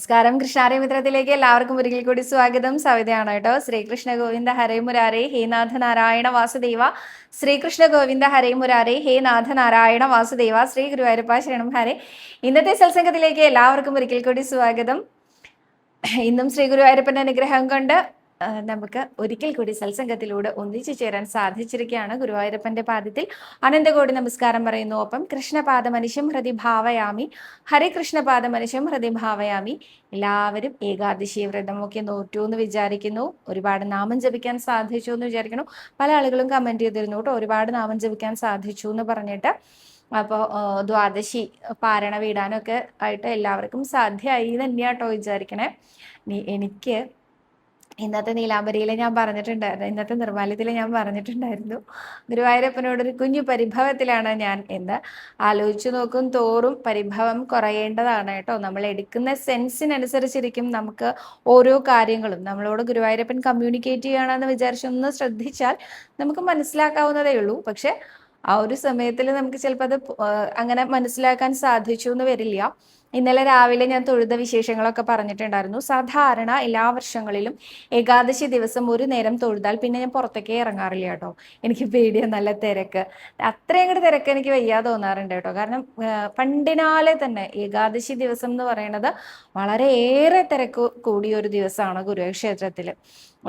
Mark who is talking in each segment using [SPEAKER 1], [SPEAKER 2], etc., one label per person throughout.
[SPEAKER 1] നമസ്കാരം. കൃഷ്ണാരമിത്രത്തിലേക്ക് എല്ലാവർക്കും ഒരിക്കൽ കൂടി സ്വാഗതം. സവിതയാണ് കേട്ടോ. ശ്രീകൃഷ്ണ ഗോവിന്ദ ഹരേ മുരാരേ ഹേ നാഥ നാരായണ വാസുദേവ. ശ്രീകൃഷ്ണ ഗോവിന്ദ ഹരേ മുരാരേ ഹേ നാഥ നാരായണ വാസുദേവ. ശ്രീ ഗുരുവായൂരപ്പ ശരണം ഹരേ. ഇന്നത്തെ സത്സംഗത്തിലേക്ക് എല്ലാവർക്കും ഒരിക്കൽ കൂടി സ്വാഗതം. ഇന്നും ശ്രീ ഗുരുവായൂരപ്പന്റെ അനുഗ്രഹം കൊണ്ട് നമുക്ക് ഒരിക്കൽ കൂടി സത്സംഗത്തിലൂടെ ഒന്നിച്ചു ചേരാൻ സാധിച്ചിരിക്കുകയാണ്. ഗുരുവായൂരപ്പന്റെ പാദത്തിൽ അനന്തകോടി നമസ്കാരം പറയുന്നു. ഒപ്പം കൃഷ്ണപാദമനിശം ഹൃദി ഭാവയാമി, ഹരികൃഷ്ണപാദമനിശം ഹൃദി ഭാവയാമി. എല്ലാവരും ഏകാദശി വ്രതമൊക്കെ നോറ്റു എന്ന് വിചാരിക്കുന്നു. ഒരുപാട് നാമം ജപിക്കാൻ സാധിച്ചു എന്ന് വിചാരിക്കുന്നു. പല ആളുകളും കമന്റ് ചെയ്തിരുന്നു കേട്ടോ, ഒരുപാട് നാമം ജപിക്കാൻ സാധിച്ചു എന്ന് പറഞ്ഞിട്ട്. അപ്പോൾ ദ്വാദശി പാരണ വീടാനൊക്കെ ആയിട്ട് എല്ലാവർക്കും സാധ്യമായി തന്നെയാട്ടോ വിചാരിക്കണേ. എനിക്ക് ഇന്നത്തെ നീലാംബരിയിൽ ഞാൻ പറഞ്ഞിട്ടുണ്ടായിരുന്നു, ഇന്നത്തെ നിർമ്മാല്യത്തിൽ ഞാൻ പറഞ്ഞിട്ടുണ്ടായിരുന്നു, ഗുരുവായൂരപ്പനോടൊരു കുഞ്ഞു പരിഭവത്തിലാണ് ഞാൻ എന്ന്. ആലോചിച്ചു നോക്കും തോറും പരിഭവം കുറയേണ്ടതാണ് കേട്ടോ. നമ്മൾ എടുക്കുന്ന സെൻസിനനുസരിച്ചിരിക്കും നമുക്ക് ഓരോ കാര്യങ്ങളും. നമ്മളോട് ഗുരുവായൂരപ്പൻ കമ്മ്യൂണിക്കേറ്റ് ചെയ്യണമെന്ന് വിചാരിച്ചൊന്ന് ശ്രദ്ധിച്ചാൽ നമുക്ക് മനസ്സിലാക്കാവുന്നതേ ഉള്ളൂ. പക്ഷെ ആ ഒരു സമയത്തിൽ നമുക്ക് ചിലപ്പോൾ അത് അങ്ങനെ മനസ്സിലാക്കാൻ സാധിച്ചു എന്ന് വരില്ല. ഇന്നലെ രാവിലെ ഞാൻ തൊഴുത വിശേഷങ്ങളൊക്കെ പറഞ്ഞിട്ടുണ്ടായിരുന്നു. സാധാരണ എല്ലാ വർഷങ്ങളിലും ഏകാദശി ദിവസം ഒരു നേരം തൊഴുതാൽ പിന്നെ ഞാൻ പുറത്തേക്കേ ഇറങ്ങാറില്ല കേട്ടോ. എനിക്ക് പേടിയാണ്, നല്ല തിരക്ക്, അത്രയും കൂടെ തിരക്ക് എനിക്ക് വയ്യാതെ തോന്നാറുണ്ട് കേട്ടോ. കാരണം പണ്ടിനാലെ തന്നെ ഏകാദശി ദിവസം എന്ന് പറയുന്നത് വളരെയേറെ തിരക്ക് കൂടിയ ഒരു ദിവസമാണ് ഗുരുവായൂർ ക്ഷേത്രത്തിൽ.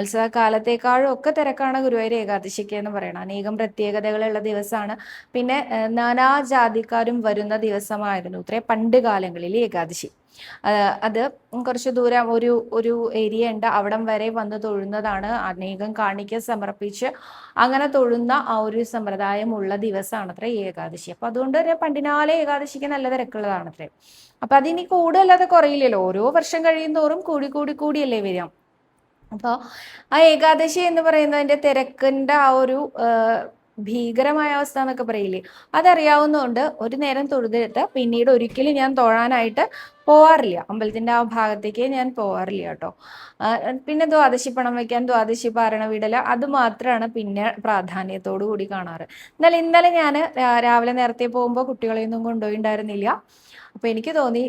[SPEAKER 1] ഉത്സവകാലത്തേക്കാളും ഒക്കെ തിരക്കാണ് ഗുരുവായൂർ ഏകാദശിക്ക് എന്ന് പറയുന്നത്. അനേകം പ്രത്യേകതകളുള്ള ദിവസമാണ്. പിന്നെ നാനാജാതിക്കാരും വരുന്ന ദിവസമായിരുന്നു ഇത്രേ പണ്ട് കാലങ്ങളിൽ ഏകാദശി. അത് കുറച്ച് ദൂരം ഒരു ഏരിയ ഉണ്ട്, അവിടം വരെ വന്ന് തൊഴുന്നതാണ്. അനേകം കാണിക്ക സമർപ്പിച്ച് അങ്ങനെ തൊഴുന്ന ആ ഒരു സമ്പ്രദായം ഉള്ള ദിവസമാണ് അത്ര ഏകാദശി. അപ്പൊ അതുകൊണ്ട് തന്നെ പണ്ടിനാലെ ഏകാദശിക്ക് നല്ല തിരക്കുള്ളതാണ് അത്രേ. അപ്പൊ അതിനി കൂടുതലല്ലാതെ കുറയില്ലല്ലോ, ഓരോ വർഷം കഴിയുന്തോറും കൂടിയല്ലേ വരാം. അപ്പോൾ ആ ഏകാദശി എന്ന് പറയുന്നതിന്റെ തിരക്കിന്റെ ആ ഒരു ഭീകരമായ അവസ്ഥ എന്നൊക്കെ പറയില്ലേ, അതറിയാവുന്നതുകൊണ്ട് ഒരു നേരം തൊഴുതെടുത്ത് പിന്നീട് ഒരിക്കലും ഞാൻ തൊഴാനായിട്ട് പോവാറില്ല. അമ്പലത്തിന്റെ ആ ഭാഗത്തേക്ക് ഞാൻ പോവാറില്ല കേട്ടോ. പിന്നെ ദ്വാദശി പണം വയ്ക്കാൻ, ദ്വാദശി പാരണ വിടല്, അത് മാത്രമാണ് പിന്നെ പ്രാധാന്യത്തോടു കൂടി കാണാറ്. എന്നാൽ ഇന്നലെ ഞാൻ രാവിലെ നേരത്തെ പോകുമ്പോൾ കുട്ടികളെയൊന്നും കൊണ്ടുപോയിണ്ടായിരുന്നില്ല. അപ്പൊ എനിക്ക് തോന്നി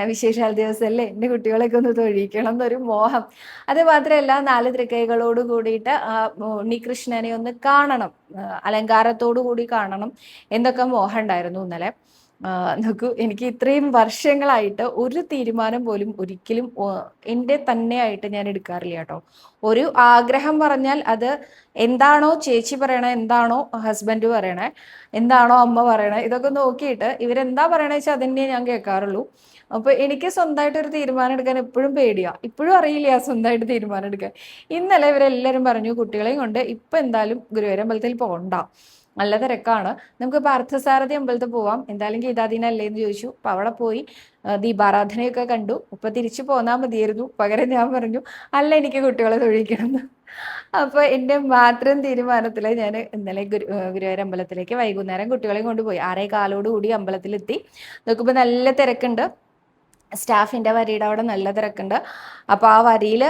[SPEAKER 1] വിശേഷാൽ ദിവസമല്ലേ, എൻ്റെ കുട്ടികളെയൊക്കെ ഒന്ന് തൊഴിയിക്കണം എന്നൊരു മോഹം. അത് മാത്രമല്ല 4 തൃക്കൈകളോട് കൂടിയിട്ട് ഉണ്ണികൃഷ്ണനെ ഒന്ന് കാണണം, അലങ്കാരത്തോടു കൂടി കാണണം എന്നൊക്കെ മോഹം ഉണ്ടായിരുന്നു ഇന്നലെ. നോക്കൂ, എനിക്ക് ഇത്രയും വർഷങ്ങളായിട്ട് ഒരു തീരുമാനം പോലും ഒരിക്കലും എൻ്റെ തന്നെയായിട്ട് ഞാൻ എടുക്കാറില്ല കേട്ടോ. ഒരു ആഗ്രഹം പറഞ്ഞാൽ അത് എന്താണോ ചേച്ചി പറയണേ, എന്താണോ ഹസ്ബൻഡ് പറയണേ, എന്താണോ അമ്മ പറയണേ, ഇതൊക്കെ നോക്കിയിട്ട് ഇവരെന്താ പറയണേ വെച്ചാൽ അതന്നെ ഞാൻ കേൾക്കാറുള്ളൂ. അപ്പൊ എനിക്ക് സ്വന്തമായിട്ട് ഒരു തീരുമാനം എടുക്കാൻ എപ്പോഴും പേടിയാ, ഇപ്പോഴും അറിയില്ല സ്വന്തമായിട്ട് തീരുമാനം എടുക്കാൻ. ഇന്നലെ ഇവരെല്ലാവരും പറഞ്ഞു കുട്ടികളെയും കൊണ്ട് ഇപ്പൊ എന്തായാലും ഗുരുവായൂർ അമ്പലത്തിൽ പോകണ്ട, നല്ല തിരക്കാണ്, നമുക്ക് പാർത്ഥസാരഥി അമ്പലത്തിൽ പോവാം, എന്തായാലും ഗീതാദീനല്ലേ എന്ന് ചോദിച്ചു. അപ്പൊ അവിടെ പോയി ദീപാരാധനയൊക്കെ കണ്ടു. ഇപ്പൊ തിരിച്ചു പോന്നാൽ മതിയായിരുന്നു. പകരം ഞാൻ പറഞ്ഞു അല്ല, എനിക്ക് കുട്ടികളെ തൊഴിക്കണം എന്ന്. അപ്പൊ എൻ്റെ മാത്രം തീരുമാനത്തില് ഞാൻ ഇന്നലെ ഗുരുവായൂർ അമ്പലത്തിലേക്ക് വൈകുന്നേരം കുട്ടികളെയും കൊണ്ടുപോയി. 6:15 കൂടി അമ്പലത്തിലെത്തി. നോക്കുമ്പോ നല്ല തിരക്കുണ്ട്, സ്റ്റാഫിന്റെ വരിയുടെ അവിടെ നല്ല തിരക്കുണ്ട്. അപ്പൊ ആ വരിയിൽ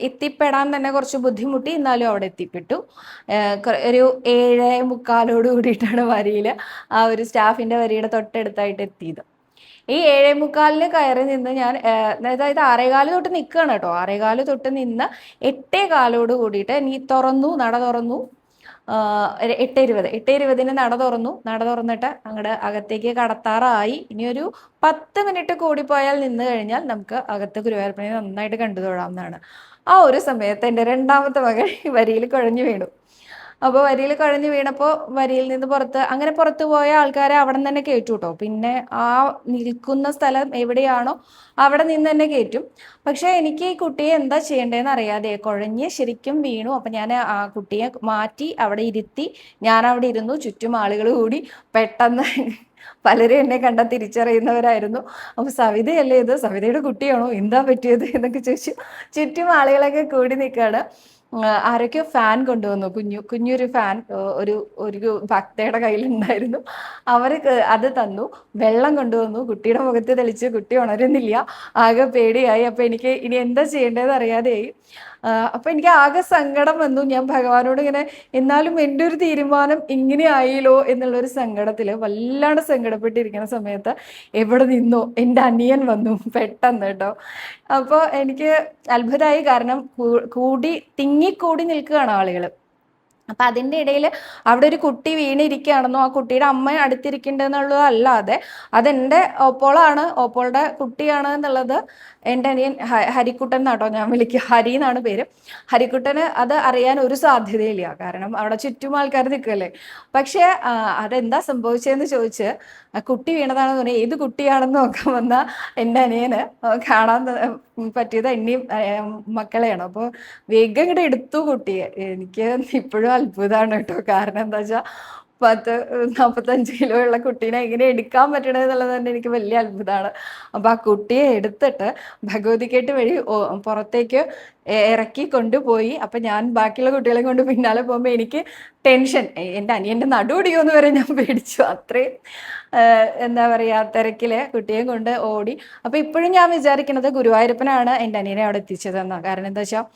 [SPEAKER 1] എത്തിപ്പെടാൻ തന്നെ കുറച്ച് ബുദ്ധിമുട്ടി, എന്നാലും അവിടെ എത്തിപ്പെട്ടു. ഒരു 7:45 കൂടിയിട്ടാണ് വരിയിൽ ആ ഒരു സ്റ്റാഫിന്റെ വരിയുടെ തൊട്ടടുത്തായിട്ട് എത്തിയത്. ഈ 7:45 കയറി നിന്ന് ഞാൻ അതായത് 6:15 തൊട്ട് നിൽക്കുകയാണ് കേട്ടോ. 6:15 തൊട്ട് നിന്ന് 8:15 കൂടിയിട്ട് നീ നട തുറന്നു. 8:20 നട തുറന്നിട്ട് അങ്ങോട്ട് അകത്തേക്ക് കടത്താറായി. ഇനി ഒരു 10 മിനിറ്റ് കൂടിപ്പോയാൽ നിന്ന് കഴിഞ്ഞാൽ നമുക്ക് അകത്ത് ഗുരുവായൂരപ്പനെ നന്നായിട്ട് കണ്ടു തൊഴാവുന്നതാണ്. ആ ഒരു സമയത്ത് എൻ്റെ രണ്ടാമത്തെ മകൻ വരിയിൽ കുഴഞ്ഞു വീണു. അപ്പോൾ വരിയിൽ കുഴഞ്ഞു വീണപ്പോൾ വരിയിൽ നിന്ന് പുറത്തു പോയ ആൾക്കാരെ അവിടെ നിന്ന് തന്നെ കയറ്റും കേട്ടോ. പിന്നെ ആ നിൽക്കുന്ന സ്ഥലം എവിടെയാണോ അവിടെ നിന്ന് തന്നെ കയറ്റും. പക്ഷെ എനിക്ക് ഈ കുട്ടിയെ എന്താ ചെയ്യേണ്ടതെന്ന് അറിയാതെ കുഴഞ്ഞ് ശരിക്കും വീണു. അപ്പം ഞാൻ ആ കുട്ടിയെ മാറ്റി അവിടെ ഇരുത്തി, ഞാൻ അവിടെ ഇരുന്നു. ചുറ്റും ആളുകൾ കൂടി. പെട്ടെന്ന് പലരും എന്നെ കണ്ടാൽ തിരിച്ചറിയുന്നവരായിരുന്നു. അപ്പൊ സവിതയല്ലേ ഇത്, സവിതയുടെ കുട്ടിയാണോ, എന്താ പറ്റിയത് എന്നൊക്കെ ചോദിച്ചു. ചുറ്റും ആളുകളൊക്കെ കൂടി നിൽക്കുകയാണ്. ആരൊക്കെയോ ഫാൻ കൊണ്ടുവന്നു, കുഞ്ഞൊരു ഫാൻ ഒരു ഭക്തയുടെ കയ്യിലുണ്ടായിരുന്നു. അവർക്ക് അത് തന്നു. വെള്ളം കൊണ്ടുവന്നു, കുട്ടിയുടെ മുഖത്ത് തെളിച്ച്. കുട്ടി ഉണരുന്നില്ല, ആകെ പേടിയായി. അപ്പൊ എനിക്ക് ഇനി എന്താ ചെയ്യേണ്ടതെന്ന് അറിയാതെയായി. അപ്പം എനിക്ക് ആകെ സങ്കടം വന്നു. ഞാൻ ഭഗവാനോട് ഇങ്ങനെ എന്നാലും എൻ്റെ ഒരു തീരുമാനം ഇങ്ങനെ ആയില്ലോ എന്നുള്ളൊരു സങ്കടത്തിൽ വല്ലാണ്ട് സങ്കടപ്പെട്ടിരിക്കുന്ന സമയത്ത് എവിടെ നിന്നോ എൻ്റെ അനിയൻ വന്നു പെട്ടെന്ന് കേട്ടോ. അപ്പോൾ എനിക്ക് അത്ഭുതമായി. കാരണം തിങ്ങിക്കൂടി നിൽക്കുകയാണ് ആളുകൾ. അപ്പം അതിൻ്റെ ഇടയിൽ അവിടെ ഒരു കുട്ടി വീണിരിക്കുകയാണെന്നോ ആ കുട്ടിയുടെ അമ്മ അടുത്തിരിക്കേണ്ടതെന്നുള്ളതല്ലാതെ അതെൻ്റെ ഓപ്പോളാണ്, ഓപ്പോളുടെ കുട്ടിയാണ് എന്നുള്ളത് എൻ്റെ അനിയൻ ഹരിക്കുട്ടൻ എന്നാട്ടോ ഞാൻ വിളിക്കുക, ഹരി എന്നാണ് പേര്. ഹരിക്കുട്ടന് അത് അറിയാൻ ഒരു സാധ്യതയില്ല, കാരണം അവിടെ ചുറ്റും ആൾക്കാർ നിൽക്കുകയല്ലേ. പക്ഷേ അതെന്താ സംഭവിച്ചതെന്ന് ചോദിച്ച് കുട്ടി വീണതാണെന്ന് പറഞ്ഞാൽ ഏത് കുട്ടിയാണെന്ന് നോക്കാൻ വന്ന എൻ്റെ അനിയന് കാണാൻ പറ്റിയത് എന്നെയും മക്കളെയാണ്. അപ്പോൾ വേഗം ഇങ്ങോട്ട് എടുത്തു കുട്ടിയെ. എനിക്ക് ഇപ്പോഴും അത്ഭുതമാണ് കേട്ടോ. കാരണം എന്താ വെച്ചാൽ 45 കിലോ ഉള്ള കുട്ടീനെ എങ്ങനെ എടുക്കാൻ പറ്റണത് എന്നുള്ളത് തന്നെ എനിക്ക് വലിയ അത്ഭുതമാണ്. അപ്പോൾ ആ കുട്ടിയെ എടുത്തിട്ട് ഭഗവതിക്കേട്ട് വഴി പുറത്തേക്ക് ഇറക്കി കൊണ്ടുപോയി. അപ്പം ഞാൻ ബാക്കിയുള്ള കുട്ടികളെ കൊണ്ട് പിന്നാലെ പോകുമ്പോൾ എനിക്ക് ടെൻഷൻ, എൻ്റെ അനിയൻ്റെ നടുവൊടിയോന്ന് വരെ ഞാൻ പേടിച്ചു. അത്രയും എന്താ പറയുക തിരക്കിൽ കുട്ടിയെ കൊണ്ട് ഓടി. അപ്പോൾ ഇപ്പോഴും ഞാൻ വിചാരിക്കുന്നത് ഗുരുവായൂരപ്പനാണ് എൻ്റെ അനിയനെ അവിടെ എത്തിച്ചതെന്നാണ്. കാരണം എന്താ വെച്ചാൽ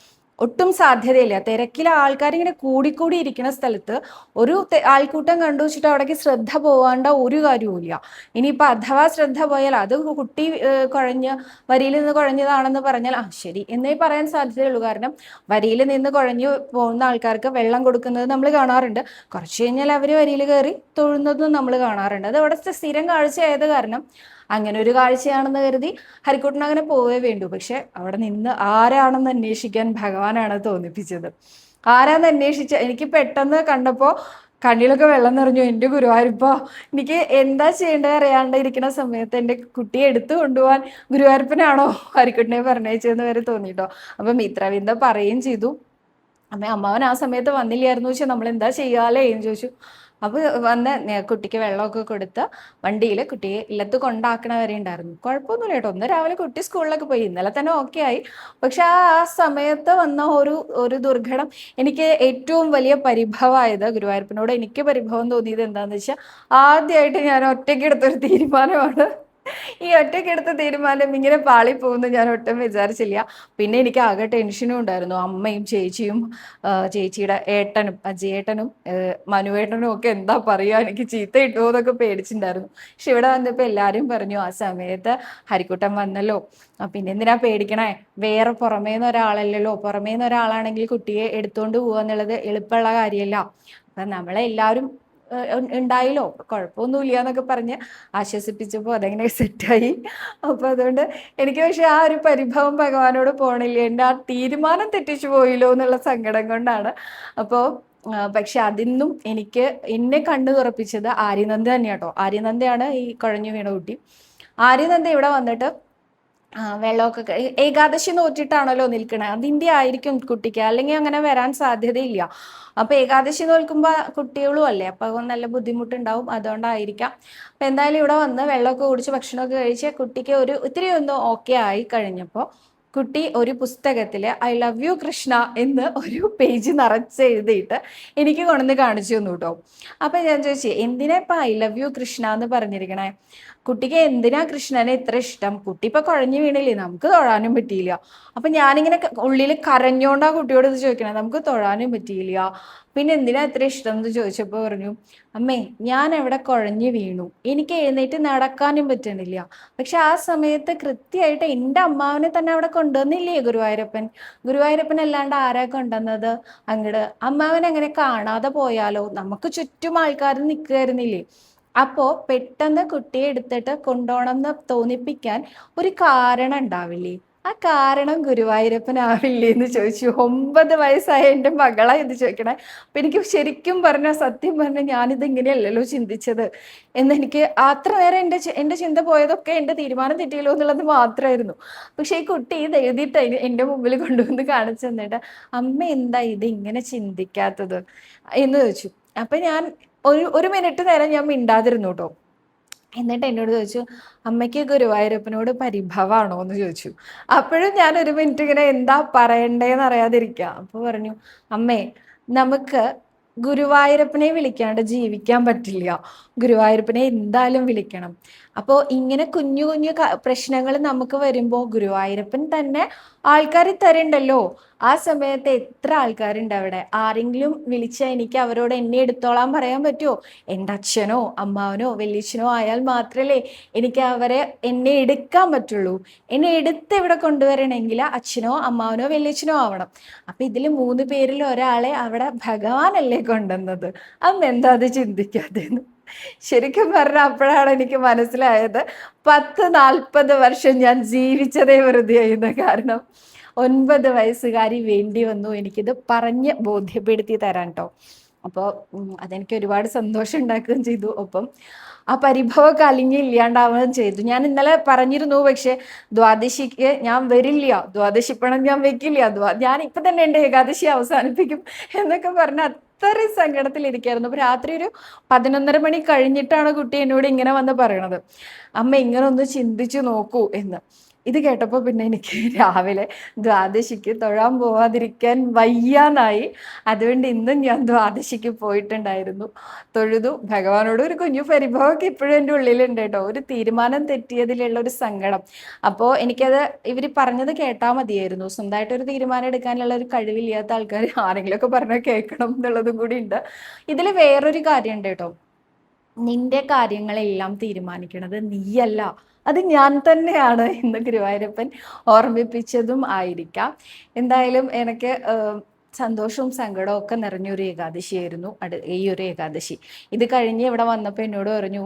[SPEAKER 1] ഒട്ടും സാധ്യതയില്ല. തിരക്കിലെ ആൾക്കാരിങ്ങനെ കൂടിക്കൂടി ഇരിക്കുന്ന സ്ഥലത്ത് ഒരു ആൾക്കൂട്ടം കണ്ടു വെച്ചിട്ട് അവിടേക്ക് ശ്രദ്ധ പോകാണ്ട ഒരു കാര്യവുമില്ല. ഇനിയിപ്പോൾ അഥവാ ശ്രദ്ധ പോയാൽ അത് കുട്ടി വരിയിൽ നിന്ന് കുഴഞ്ഞതാണെന്ന് പറഞ്ഞാൽ ശരി എന്നേ പറയാൻ സാധ്യതയുള്ളൂ. കാരണം വരിയിൽ നിന്ന് കുഴഞ്ഞു പോകുന്ന ആൾക്കാർക്ക് വെള്ളം കൊടുക്കുന്നത് നമ്മൾ കാണാറുണ്ട്. കുറച്ച് കഴിഞ്ഞാൽ അവർ വരിയിൽ കയറി തൊഴുന്നതും നമ്മൾ കാണാറുണ്ട്. അത് അവിടുത്തെ സ്ഥിരം കാഴ്ചയായത് കാരണം അങ്ങനെ ഒരു കാഴ്ചയാണെന്ന് കരുതി ഹരിക്കുട്ടൻ അങ്ങനെ പോവേ വേണ്ടു. പക്ഷെ അവിടെ നിന്ന് ആരാണെന്ന് അന്വേഷിക്കാൻ ഭഗവാനാണ് തോന്നിപ്പിച്ചത്. ആരാന്ന് അന്വേഷിച്ച എനിക്ക് പെട്ടെന്ന് കണ്ടപ്പോൾ കണ്ണിലൊക്കെ വെള്ളം നിറഞ്ഞു. എൻ്റെ ഗുരുവായൂരപ്പ, എനിക്ക് എന്താ ചെയ്യേണ്ടത് അറിയാണ്ട് ഇരിക്കുന്ന സമയത്ത് എൻ്റെ കുട്ടിയെ എടുത്തു കൊണ്ടുപോകാൻ ഗുരുവായൂരപ്പനാണോ ഹരിക്കുട്ടനെ പറഞ്ഞയച്ചതെന്ന് വരെ തോന്നിട്ടോ. അപ്പം മിത്രവിന്ദ പറയുകയും ചെയ്തു, അമ്മാവൻ ആ സമയത്ത് വന്നില്ലായിരുന്നു വെച്ചാൽ നമ്മൾ എന്താ ചെയ്യാലേ എന്ന് ചോദിച്ചു. അപ്പോൾ വന്ന് കുട്ടിക്ക് വെള്ളമൊക്കെ കൊടുത്ത് വണ്ടിയിൽ കുട്ടിയെ ഇല്ലത്ത് കൊണ്ടാക്കണ വരെ ഉണ്ടായിരുന്നു. കുഴപ്പമൊന്നുമില്ല കേട്ടോ. ഒന്ന് രാവിലെ കുട്ടി സ്കൂളിലൊക്കെ പോയി, ഇന്നലെ തന്നെ ഓക്കെ ആയി. പക്ഷെ ആ സമയത്ത് വന്ന ഒരു ദുർഘടം എനിക്ക് ഏറ്റവും വലിയ പരിഭവമായത്, ഗുരുവായൂരപ്പനോട് എനിക്ക് പരിഭവം തോന്നിയത് എന്താണെന്ന് വെച്ചാൽ ആദ്യമായിട്ട് ഞാൻ ഒറ്റയ്ക്ക് എടുത്തൊരു തീരുമാനമാണ്. ഈ ഒറ്റയ്ക്കെടുത്ത തീരുമാനം ഇങ്ങനെ പാളിപ്പോകുന്നു ഞാൻ ഒട്ടും വിചാരിച്ചില്ല. പിന്നെ എനിക്ക് ആകെ ടെൻഷനും ഉണ്ടായിരുന്നു. അമ്മയും ചേച്ചിയും ചേച്ചിയുടെ ഏട്ടനും അജയേട്ടനും മനുവേട്ടനും ഒക്കെ എന്താ പറയുക, എനിക്ക് ചീത്ത കിട്ടുമോ എന്നൊക്കെ പേടിച്ചിട്ടുണ്ടായിരുന്നു. പക്ഷെ ഇവിടെ വന്നപ്പോൾ എല്ലാവരും പറഞ്ഞു ആ സമയത്ത് ഹരിക്കുട്ടൻ വന്നല്ലോ, പിന്നെ എന്തിനാ പേടിക്കണേ, വേറെ പുറമേന്ന് ഒരാളല്ലല്ലോ. പുറമേന്ന് ഒരാളാണെങ്കിൽ കുട്ടിയെ എടുത്തുകൊണ്ട് പോകുക എന്നുള്ളത് എളുപ്പമുള്ള കാര്യമല്ല. അപ്പം നമ്മളെല്ലാവരും ഉണ്ടായില്ലോ, കുഴപ്പമൊന്നുമില്ല എന്നൊക്കെ പറഞ്ഞ് ആശ്വസിപ്പിച്ചപ്പോൾ അതങ്ങനെ സെറ്റായി. അപ്പോൾ അതുകൊണ്ട് എനിക്ക് പക്ഷെ ആ ഒരു പരിഭവം ഭഗവാനോട് പോണില്ല, എൻ്റെ ആ തീരുമാനം തെറ്റിച്ചു പോയില്ലോ എന്നുള്ള സങ്കടം കൊണ്ടാണ്. അപ്പോൾ പക്ഷെ അതിന്നും എന്നെ കണ്ണു തുറപ്പിച്ചത് ആര്യനന്ദ തന്നെയാട്ടോ. ആര്യനന്ദയാണ് ഈ കുഴഞ്ഞു വീണ കുട്ടി. ആര്യനന്ദ ഇവിടെ വന്നിട്ട് വെള്ളമൊക്കെ ഏകാദശി നോറ്റിട്ടാണല്ലോ നിൽക്കണത്. അതിൻ്റെ ആയിരിക്കും കുട്ടിക്ക്, അല്ലെങ്കിൽ അങ്ങനെ വരാൻ സാധ്യതയില്ല. അപ്പൊ ഏകാദശി നോൽക്കുമ്പോൾ കുട്ടികളും അല്ലേ, അപ്പൊ നല്ല ബുദ്ധിമുട്ടുണ്ടാവും, അതുകൊണ്ടായിരിക്കാം. അപ്പൊ എന്തായാലും ഇവിടെ വന്ന് വെള്ളമൊക്കെ കുടിച്ച് ഭക്ഷണമൊക്കെ കഴിച്ച് കുട്ടിക്ക് ഇത്തിരി ഒന്ന് ഓക്കെ ആയി കഴിഞ്ഞപ്പോൾ കുട്ടി ഒരു പുസ്തകത്തിൽ ഐ ലവ് യു കൃഷ്ണ എന്ന് ഒരു പേജ് നിറച്ചെഴുതിയിട്ട് എനിക്ക് കൊണ്ടുവന്ന് കാണിച്ചു തന്നു കേട്ടോ. അപ്പൊ ഞാൻ ചോദിച്ചു, എന്തിനാ ഇപ്പൊ ഐ ലവ് യു കൃഷ്ണ എന്ന് പറഞ്ഞിരിക്കണേ? കുട്ടിക്ക് എന്തിനാ കൃഷ്ണനെ ഇത്ര ഇഷ്ടം? കുട്ടി ഇപ്പൊ കുഴഞ്ഞു വീണില്ലേ, നമുക്ക് തൊഴാനും പറ്റിയില്ല. അപ്പൊ ഞാനിങ്ങനെ ഉള്ളിൽ കരഞ്ഞോണ്ടാ കുട്ടിയോട് ഇത് ചോദിക്കണേ, നമുക്ക് തൊഴാനും പറ്റിയില്ല, പിന്നെ എന്തിനാ ഇത്ര ഇഷ്ടം എന്ന് ചോദിച്ചപ്പോൾ പറഞ്ഞു, അമ്മേ ഞാൻ എവിടെ കുഴഞ്ഞു വീണു, എനിക്ക് എഴുന്നേറ്റ് നടക്കാനും പറ്റണില്ല. പക്ഷെ ആ സമയത്ത് കൃത്യമായിട്ട് എൻ്റെ അമ്മാവനെ തന്നെ അവിടെ കൊണ്ടുവന്നില്ലേ ഗുരുവായൂരപ്പൻ. ഗുരുവായൂരപ്പൻ അല്ലാണ്ട് ആരാ കൊണ്ടുവന്നത് അങ്ങട്? അമ്മാവൻ അങ്ങനെ കാണാതെ പോയാലോ, നമുക്ക് ചുറ്റും ആൾക്കാർ നിൽക്കുമായിരുന്നില്ലേ. അപ്പോൾ പെട്ടെന്ന് കുട്ടിയെ എടുത്തിട്ട് കൊണ്ടുപോകണം എന്ന് തോന്നിപ്പിക്കാൻ ഒരു കാരണം ഉണ്ടാവില്ലേ? ആ കാരണം ഗുരുവായൂരപ്പനാവില്ലേ എന്ന് ചോദിച്ചു. 9 വയസ്സായ എൻ്റെ മകളാ ഇത് ചോദിക്കണേ. അപ്പം എനിക്ക് ശരിക്കും പറഞ്ഞാൽ, സത്യം പറഞ്ഞാൽ ഞാനിത് ഇങ്ങനെയല്ലല്ലോ ചിന്തിച്ചത് എന്നെനിക്ക് അത്ര നേരം എൻ്റെ ചിന്ത പോയതൊക്കെ എൻ്റെ തീരുമാനം തെറ്റിയല്ലോ എന്നുള്ളത് മാത്രമായിരുന്നു. പക്ഷെ ഈ കുട്ടി ഇത് എഴുതിയിട്ട് എൻ്റെ മുമ്പിൽ കൊണ്ടുവന്ന് കാണിച്ചു തന്നിട്ട്, അമ്മ എന്താ ഇത് ഇങ്ങനെ ചിന്തിക്കാത്തത് എന്ന് ചോദിച്ചു. അപ്പം ഞാൻ ഒരു മിനിറ്റ് നേരം ഞാൻ മിണ്ടാതിരുന്നു കേട്ടോ. എന്നിട്ട് എന്നോട് ചോദിച്ചു, അമ്മയ്ക്ക് ഗുരുവായൂരപ്പനോട് പരിഭവമാണോ എന്ന് ചോദിച്ചു. അപ്പോഴും ഞാൻ ഒരു മിനിറ്റ് ഇങ്ങനെ എന്താ പറയണ്ടേന്ന് അറിയാതിരിക്കുക. അപ്പോൾ പറഞ്ഞു, അമ്മേ നമുക്ക് ഗുരുവായൂരപ്പനെ വിളിക്കാണ്ട് ജീവിക്കാൻ പറ്റില്ല, ഗുരുവായൂരപ്പനെ എന്തായാലും വിളിക്കണം. അപ്പോൾ ഇങ്ങനെ കുഞ്ഞു കുഞ്ഞു പ്രശ്നങ്ങൾ നമുക്ക് വരുമ്പോൾ ഗുരുവായൂരപ്പൻ തന്നെ ആൾക്കാർ തരണ്ടല്ലോ. ആ സമയത്ത് എത്ര ആൾക്കാരുണ്ട് അവിടെ. ആരെങ്കിലും വിളിച്ചാൽ എനിക്ക് അവരോട് എന്നെ എടുത്തോളാൻ പറയാൻ പറ്റുമോ? എൻ്റെ അച്ഛനോ അമ്മാവനോ വല്യച്ഛനോ ആയാൽ മാത്രമല്ലേ എനിക്ക് എന്നെ എടുക്കാൻ പറ്റുള്ളൂ. എന്നെ എടുത്ത് ഇവിടെ കൊണ്ടുവരണമെങ്കിൽ അച്ഛനോ അമ്മാവനോ വല്യച്ഛനോ ആവണം. അപ്പൊ ഇതിൽ 3 പേരിൽ ഒരാളെ അവിടെ ഭഗവാനല്ലേ കൊണ്ടുവന്നത്. അന്ന് എന്താ അത് ചിന്തിക്കാതെന്ന് ശരിക്കും പറഞ്ഞാൽ അപ്പോഴാണ് എനിക്ക് മനസ്സിലായത് 10-40 വർഷം ഞാൻ ജീവിച്ചതേ വെറുതെയായിരുന്നു. കാരണം 9 വയസ്സുകാരി വേണ്ടി വന്നു എനിക്കിത് പറഞ്ഞ് ബോധ്യപ്പെടുത്തി തരാൻ കേട്ടോ. അപ്പോൾ അതെനിക്ക് ഒരുപാട് സന്തോഷം ഉണ്ടാക്കുകയും ചെയ്തു. ഒപ്പം ആ പരിഭവമൊക്കെ അലിഞ്ഞ് ഇല്ലാണ്ടാവുകയും ചെയ്തു. ഞാൻ ഇന്നലെ പറഞ്ഞിരുന്നു, പക്ഷെ ദ്വാദശിക്ക് ഞാൻ വരില്ല, ദ്വാദശി പണം ഞാൻ വെക്കില്ല, ഞാൻ ഇപ്പൊ തന്നെ എൻ്റെ ഏകാദശി അവസാനിപ്പിക്കും എന്നൊക്കെ പറഞ്ഞ അത്രയും സങ്കടത്തിലിരിക്കായിരുന്നു. അപ്പൊ രാത്രി ഒരു 11:30 മണി കഴിഞ്ഞിട്ടാണ് കുട്ടി എന്നോട് ഇങ്ങനെ വന്ന് പറയണത്, അമ്മ ഇങ്ങനെ ഒന്ന് ചിന്തിച്ചു നോക്കൂ എന്ന്. ഇത് കേട്ടപ്പോൾ പിന്നെ എനിക്ക് രാവിലെ ദ്വാദശിക്ക് തൊഴാൻ പോവാതിരിക്കാൻ വയ്യാന്നായി. അതുകൊണ്ട് ഇന്നും ഞാൻ ദ്വാദശിക്ക് പോയിട്ടുണ്ടായിരുന്നു, തൊഴുതു. ഭഗവാനോട് ഒരു കുഞ്ഞു പരിഭവമൊക്കെ ഇപ്പോഴും എൻ്റെ ഉള്ളിലുണ്ട് കേട്ടോ. ഒരു തീരുമാനം തെറ്റിയതിലുള്ള ഒരു സങ്കടം. അപ്പോൾ എനിക്കത് ഇവർ പറഞ്ഞത് കേട്ടാൽ മതിയായിരുന്നു. സ്വന്തമായിട്ടൊരു തീരുമാനം എടുക്കാനുള്ള ഒരു കഴിവില്ലാത്ത ആൾക്കാർ ആരെങ്കിലുമൊക്കെ പറഞ്ഞാൽ കേൾക്കണം എന്നുള്ളതും കൂടി ഉണ്ട്. ഇതിൽ വേറൊരു കാര്യം ഉണ്ട് കേട്ടോ. നിന്റെ കാര്യങ്ങളെല്ലാം തീരുമാനിക്കണത് നീയല്ല, അത് ഞാൻ തന്നെയാണ് എന്ന് ഗുരുവായൂരപ്പൻ ഓർമ്മിപ്പിച്ചതും ആയിരിക്കാം. എന്തായാലും എനിക്ക് സന്തോഷവും സങ്കടവും ഒക്കെ നിറഞ്ഞൊരു ഏകാദശിയായിരുന്നു ഈ ഒരു ഏകാദശി. ഇത് കഴിഞ്ഞ് ഇവിടെ വന്നപ്പോൾ എന്നോട് പറഞ്ഞു,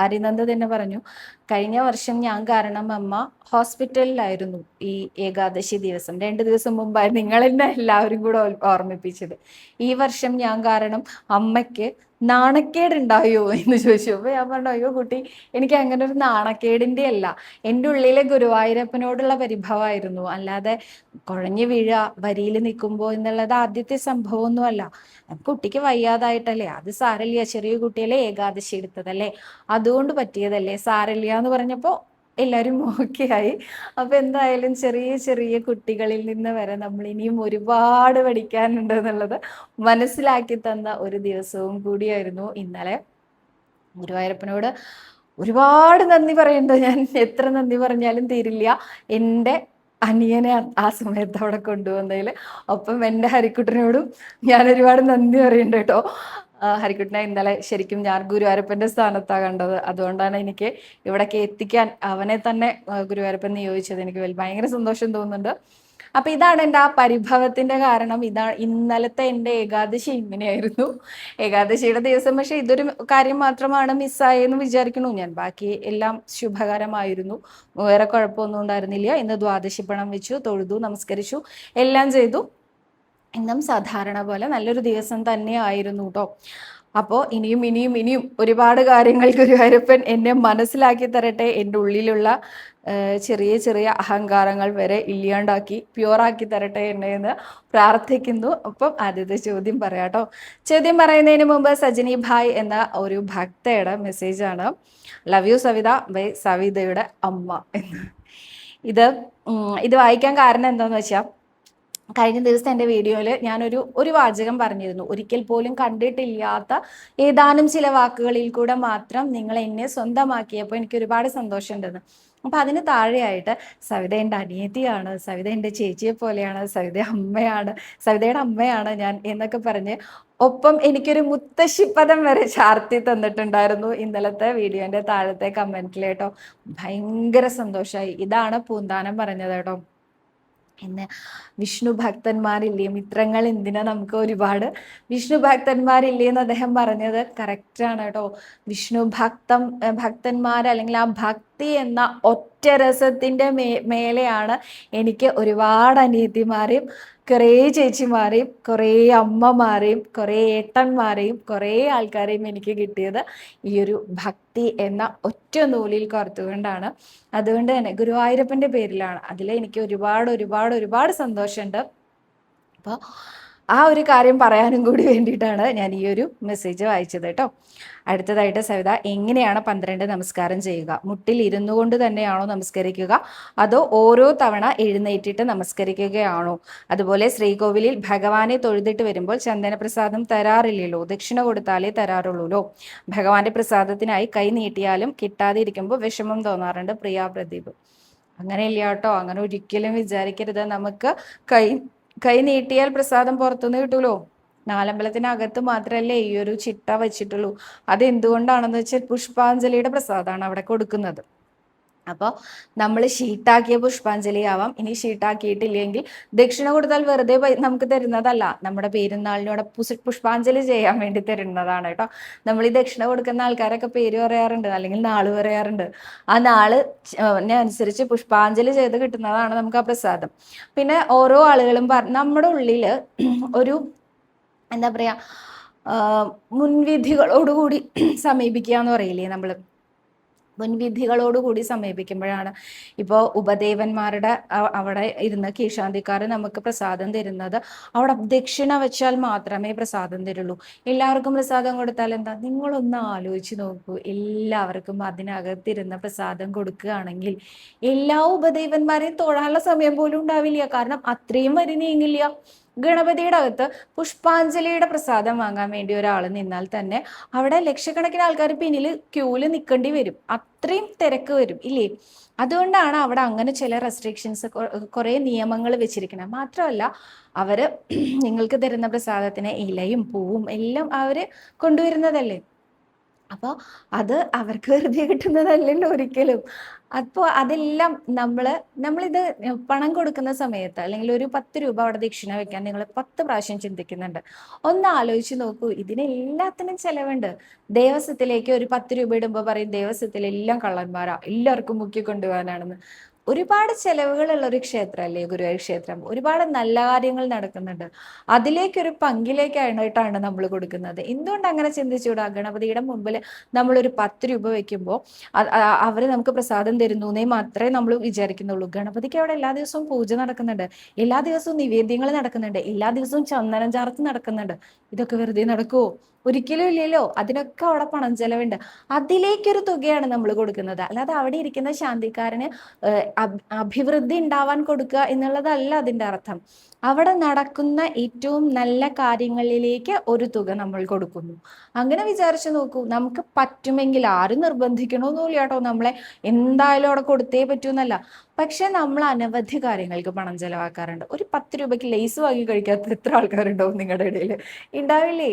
[SPEAKER 1] ആര്യനന്ദ തന്നെ പറഞ്ഞു, കഴിഞ്ഞ വർഷം ഞാൻ കാരണം അമ്മ ഹോസ്പിറ്റലിലായിരുന്നു ഈ ഏകാദശി ദിവസം. 2 ദിവസം മുമ്പായിരുന്നു നിങ്ങൾ എന്നെ എല്ലാവരും കൂടെ ഓർമ്മിപ്പിച്ചത്. ഈ വർഷം ഞാൻ കാരണം അമ്മയ്ക്ക് നാണക്കേടുണ്ടായോ എന്ന് ചോദിച്ചു. അപ്പൊ ഞാൻ പറഞ്ഞു, അയ്യോ കുട്ടി, എനിക്ക് അങ്ങനെ ഒരു നാണക്കേടിന്റെ അല്ല, എൻ്റെ ഉള്ളിലെ ഗുരുവായൂരപ്പനോടുള്ള പരിഭവമായിരുന്നു. അല്ലാതെ കുഴഞ്ഞു വീഴ വരിയിൽ നിൽക്കുമ്പോൾ എന്നുള്ളത് ആദ്യത്തെ സംഭവമൊന്നുമല്ല. കുട്ടിക്ക് വയ്യാതായിട്ടല്ലേ, അത് സാരല്യ, ചെറിയ കുട്ടിയല്ലേ, ഏകാദശി എടുത്തതല്ലേ, അതുകൊണ്ട് പറ്റിയതല്ലേ, സാരല്യ എന്ന് പറഞ്ഞപ്പോൾ എല്ലാവരും ഓക്കെ ആയി. അപ്പൊ എന്തായാലും ചെറിയ ചെറിയ കുട്ടികളിൽ നിന്ന് വരെ നമ്മൾ ഇനിയും ഒരുപാട് പഠിക്കാനുണ്ട് എന്നുള്ളത് മനസ്സിലാക്കി തന്ന ഒരു ദിവസവും കൂടിയായിരുന്നു ഇന്നലെ. ഗുരുവായൂരപ്പനോട് ഒരുപാട് നന്ദി പറയുന്നുണ്ട്. ഞാൻ എത്ര നന്ദി പറഞ്ഞാലും തീരില്ല. എൻ്റെ അനിയനെ ആ സമയത്ത് അവിടെ കൊണ്ടുവന്നതിൽ. ഒപ്പം എൻ്റെ ഹരിക്കുട്ടനോടും ഞാൻ ഒരുപാട് നന്ദി പറയുന്നുണ്ട് കേട്ടോ. ഹരിക്കുട്ടനെ ഇന്നലെ ശരിക്കും ഞാൻ ഗുരുവായൂരപ്പൻ്റെ സ്ഥാനത്താണ് കണ്ടത്. അതുകൊണ്ടാണ് എനിക്ക് ഇവിടേക്ക് എത്തിക്കാൻ അവനെ തന്നെ ഗുരുവായൂരപ്പൻ നിയോഗിച്ചത്. എനിക്ക് ഭയങ്കര സന്തോഷം തോന്നുന്നുണ്ട്. അപ്പൊ ഇതാണ് എൻ്റെ ആ പരിഭവത്തിന്റെ കാരണം. ഇന്നലത്തെ എൻ്റെ ഏകാദശി ഇങ്ങനെയായിരുന്നു. ഏകാദശിയുടെ ദിവസം പക്ഷെ ഇതൊരു കാര്യം മാത്രമാണ് മിസ്സായെന്ന് വിചാരിക്കണു ഞാൻ. ബാക്കി എല്ലാം ശുഭകരമായിരുന്നു, വേറെ കുഴപ്പമൊന്നും ഉണ്ടായിരുന്നില്ല. ഇന്ന് ദ്വാദശി പണം വെച്ചു, തൊഴുതു, നമസ്കരിച്ചു, എല്ലാം ചെയ്തു. ഇന്നും സാധാരണ പോലെ നല്ലൊരു ദിവസം തന്നെ ആയിരുന്നു കേട്ടോ. അപ്പോൾ ഇനിയും ഇനിയും ഇനിയും ഒരുപാട് കാര്യങ്ങൾ ഗുരുവായൂരപ്പൻ എന്നെ മനസ്സിലാക്കി തരട്ടെ. എൻ്റെ ഉള്ളിലുള്ള ചെറിയ ചെറിയ അഹങ്കാരങ്ങൾ വരെ ഇല്ലാണ്ടാക്കി പ്യുവറാക്കി തരട്ടെ എന്നെ എന്ന് പ്രാർത്ഥിക്കുന്നു. അപ്പം ആദ്യത്തെ ചോദ്യം പറയാട്ടോ. ചോദ്യം പറയുന്നതിന് മുമ്പ് സജിനി ഭായ് എന്ന ഒരു ഭക്തയുടെ മെസ്സേജാണ്. ലവ് യു സവിത ബൈ സവിതയുടെ അമ്മ എന്ന്. ഇത് വായിക്കാൻ കാരണം എന്താണെന്ന് വെച്ചാൽ, കഴിഞ്ഞ ദിവസം എൻ്റെ വീഡിയോയിൽ ഞാനൊരു വാചകം പറഞ്ഞിരുന്നു, ഒരിക്കൽ പോലും കണ്ടിട്ടില്ലാത്ത ഏതാനും ചില വാക്കുകളിൽ കൂടെ മാത്രം നിങ്ങൾ എന്നെ സ്വന്തമാക്കിയപ്പോൾ എനിക്ക് ഒരുപാട് സന്തോഷമുണ്ടെന്ന്. അപ്പം അതിന് താഴെയായിട്ട് സവിത എൻ്റെ അനിയത്തിയാണ്, സവിത എൻ്റെ ചേച്ചിയെ പോലെയാണ്, സവിതയുടെ അമ്മയാണ് ഞാൻ എന്നൊക്കെ പറഞ്ഞ് ഒപ്പം എനിക്കൊരു മുത്തശ്ശിപ്പദം വരെ ചാർത്തി തന്നിട്ടുണ്ടായിരുന്നു ഇന്നലത്തെ വീഡിയോൻ്റെ താഴത്തെ കമൻറ്റിൽ കേട്ടോ. ഭയങ്കര സന്തോഷമായി. ഇതാണ് പൂന്താനം പറഞ്ഞത് കേട്ടോ. ഇന്ന് വിഷ്ണു ഭക്തന്മാരില്ലേ, മിത്രങ്ങൾ എന്തിനാ നമുക്ക് ഒരുപാട് വിഷ്ണു ഭക്തന്മാരില്ലേ എന്ന് അദ്ദേഹം പറഞ്ഞത് കറക്റ്റാണ് കേട്ടോ. വിഷ്ണു ഭക്തന്മാർ അല്ലെങ്കിൽ ആ ഭക്തി എന്ന ഒറ്റ രസത്തിൻ്റെ മേലെയാണ് എനിക്ക് ഒരുപാട് അനിയത്തിമാരെയും കുറേ ചേച്ചിമാരെയും കുറേ അമ്മമാരെയും കുറേ ഏട്ടന്മാരെയും കുറേ ആൾക്കാരെയും എനിക്ക് കിട്ടിയത് ഈ ഒരു ഭക്തി എന്ന ഒറ്റ നൂലിൽ കോർത്തുകൊണ്ടാണ്. അതുകൊണ്ട് തന്നെ ഗുരുവായൂരപ്പൻ്റെ പേരിലാണ്. അതിൽ എനിക്ക് ഒരുപാട് ഒരുപാട് ഒരുപാട് സന്തോഷമുണ്ട്. അപ്പോൾ ആ ഒരു കാര്യം പറയാനും കൂടി വേണ്ടിയിട്ടാണ് ഞാൻ ഈ ഒരു മെസ്സേജ് വായിച്ചത് കേട്ടോ. അടുത്തതായിട്ട് സവിത, എങ്ങനെയാണ് 12 നമസ്കാരം ചെയ്യുക? മുട്ടിൽ ഇരുന്നു കൊണ്ട് തന്നെയാണോ നമസ്കരിക്കുക, അതോ ഓരോ തവണ എഴുന്നേറ്റിട്ട് നമസ്കരിക്കുകയാണോ? അതുപോലെ ശ്രീകോവിലിൽ ഭഗവാനെ തൊഴുതിട്ട് വരുമ്പോൾ ചന്ദനപ്രസാദം തരാറില്ലല്ലോ, ദക്ഷിണ കൊടുത്താലേ തരാറുള്ളൂല്ലോ. ഭഗവാന്റെ പ്രസാദത്തിനായി കൈ നീട്ടിയാലും കിട്ടാതെ ഇരിക്കുമ്പോൾ വിഷമം തോന്നാറുണ്ട്. പ്രിയ പ്രദീപ്. അങ്ങനെയില്ല കേട്ടോ, അങ്ങനെ ഒരിക്കലും വിചാരിക്കരുത്. നമുക്ക് കൈ കൈ നീട്ടിയാൽ പ്രസാദം പുറത്തുനിന്ന് കിട്ടൂലോ. നാലമ്പലത്തിനകത്ത് മാത്രമല്ലേ ഈ ഒരു ചിട്ട വെച്ചിട്ടുള്ളൂ. അത് എന്തുകൊണ്ടാണെന്ന് വെച്ചാൽ പുഷ്പാഞ്ജലിയുടെ പ്രസാദമാണ് അവിടെ കൊടുക്കുന്നത്. അപ്പോൾ നമ്മൾ ഷീട്ടാക്കിയ പുഷ്പാഞ്ജലി ആവാം. ഇനി ഷീട്ടാക്കിയിട്ടില്ലെങ്കിൽ ദക്ഷിണ കൊടുത്താൽ വെറുതെ നമുക്ക് തരുന്നതല്ല, നമ്മുടെ പെരുന്നാളിനോടെ പുഷ്പാഞ്ജലി ചെയ്യാൻ വേണ്ടി തരുന്നതാണ് കേട്ടോ. നമ്മൾ ഈ ദക്ഷിണ കൊടുക്കുന്ന ആൾക്കാരൊക്കെ പേര് പറയാറുണ്ട്, അല്ലെങ്കിൽ നാള് പറയാറുണ്ട്. ആ നാള് അനുസരിച്ച് പുഷ്പാഞ്ജലി ചെയ്ത് കിട്ടുന്നതാണ് നമുക്ക് ആ പ്രസാദം. പിന്നെ ഓരോ ആളുകളും നമ്മുടെ ഉള്ളിൽ ഒരു എന്താ പറയാ, മുൻവിധികളോടുകൂടി സമീപിക്കുക എന്ന് പറയില്ലേ നമ്മൾ, മുൻവിധികളോടുകൂടി സമീപിക്കുമ്പോഴാണ് ഇപ്പോൾ ഉപദേവന്മാരുടെ അവിടെ ഇരുന്ന് കീഴ്ശാന്തിക്കാർ നമുക്ക് പ്രസാദം തരുന്നത്. അവിടെ ദക്ഷിണ വെച്ചാൽ മാത്രമേ പ്രസാദം തരുള്ളൂ. എല്ലാവർക്കും പ്രസാദം കൊടുത്താൽ എന്താ? നിങ്ങളൊന്ന് ആലോചിച്ച് നോക്കൂ. എല്ലാവർക്കും അതിനകത്തിരുന്ന് പ്രസാദം കൊടുക്കുകയാണെങ്കിൽ എല്ലാ ഉപദേവന്മാരെയും തൊഴാനുള്ള സമയം പോലും ഉണ്ടാവില്ല. കാരണം അത്രയും വരി നീങ്ങില്ല. ഗണപതിയുടെ അകത്ത് പുഷ്പാഞ്ജലിയുടെ പ്രസാദം വാങ്ങാൻ വേണ്ടി ഒരാൾ നിന്നാൽ തന്നെ അവിടെ ലക്ഷക്കണക്കിന് ആൾക്കാർ പിന്നിൽ ക്യൂല് നിൽക്കേണ്ടി വരും. അത്രയും തിരക്ക് വരും ഇല്ലേ? അതുകൊണ്ടാണ് അവിടെ അങ്ങനെ ചില റെസ്ട്രിക്ഷൻസ്, കുറേ നിയമങ്ങൾ വെച്ചിരിക്കുന്നത്. മാത്രമല്ല അവര് നിങ്ങൾക്ക് തരുന്ന പ്രസാദത്തിന് ഇലയും പൂവും എല്ലാം അവര് കൊണ്ടുവരുന്നതല്ലേ. അപ്പോൾ അത് അവർക്ക് വെറുതെ കിട്ടുന്നതല്ലല്ലോ ഒരിക്കലും. അപ്പോൾ അതെല്ലാം നമ്മളിത് പണം കൊടുക്കുന്ന സമയത്ത്, അല്ലെങ്കിൽ ഒരു 10 രൂപ അവിടെ ദക്ഷിണ വെക്കാൻ നിങ്ങൾ 10 പ്രാവശ്യം ചിന്തിക്കുന്നുണ്ട്. ഒന്ന് ആലോചിച്ച് നോക്കൂ, ഇതിനെല്ലാത്തിനും ചെലവുണ്ട്. ദേവസ്വത്തിലേക്ക് ഒരു 10 രൂപ ഇടുമ്പോൾ പറയും ദേവസ്വത്തിലെല്ലാം കള്ളന്മാരാ, എല്ലാവർക്കും മുക്കി കൊണ്ടുപോകാനാണെന്ന്. ഒരുപാട് ചെലവുകളുള്ള ഒരു ക്ഷേത്രമല്ലേ ഗുരുവായൂർ ക്ഷേത്രം. ഒരുപാട് നല്ല കാര്യങ്ങൾ നടക്കുന്നുണ്ട്. അതിലേക്കൊരു പങ്കിലേക്കായിട്ടാണ് നമ്മൾ കൊടുക്കുന്നത്. എന്തുകൊണ്ട് അങ്ങനെ ചിന്തിച്ചുകൂടാ? ഗണപതിയുടെ മുമ്പിൽ നമ്മളൊരു 10 രൂപ വെക്കുമ്പോൾ അവര് നമുക്ക് പ്രസാദം തരുന്നു എന്നേ മാത്രമേ നമ്മൾ വിചാരിക്കുന്നുള്ളൂ. ഗണപതിക്ക് അവിടെ എല്ലാ ദിവസവും പൂജ നടക്കുന്നുണ്ട്, എല്ലാ ദിവസവും നിവേദ്യങ്ങൾ നടക്കുന്നുണ്ട്, എല്ലാ ദിവസവും ചന്ദനം ചാർത്ത് നടക്കുന്നുണ്ട്. ഇതൊക്കെ വെറുതെ നടക്കുവോ? ഒരിക്കലും ഇല്ലല്ലോ. അതിനൊക്കെ അവിടെ പണം ചെലവുണ്ട്. അതിലേക്കൊരു തുകയാണ് നമ്മൾ കൊടുക്കുന്നത്. അല്ലാതെ അവിടെ ഇരിക്കുന്ന ശാന്തിക്കാരന് അഭിവൃദ്ധി ഉണ്ടാവാൻ കൊടുക്കുക എന്നുള്ളതല്ല അതിൻ്റെ അർത്ഥം. അവിടെ നടക്കുന്ന ഏറ്റവും നല്ല കാര്യങ്ങളിലേക്ക് ഒരു തുക നമ്മൾ കൊടുക്കുന്നു. അങ്ങനെ വിചാരിച്ചു നോക്കൂ. നമുക്ക് പറ്റുമെങ്കിൽ, ആരും നിർബന്ധിക്കണമെന്നില്ല കേട്ടോ നമ്മളെ എന്തായാലും അവിടെ കൊടുത്തേ പറ്റൂന്നല്ല. പക്ഷെ നമ്മൾ അനവധി കാര്യങ്ങൾക്ക് പണം ചെലവാക്കാറുണ്ട്. ഒരു 10 രൂപയ്ക്ക് ലേസ് വാങ്ങി കഴിക്കാത്ത എത്ര ആൾക്കാരുണ്ടാവും നിങ്ങളുടെ ഇടയിൽ? ഉണ്ടാവില്ലേ?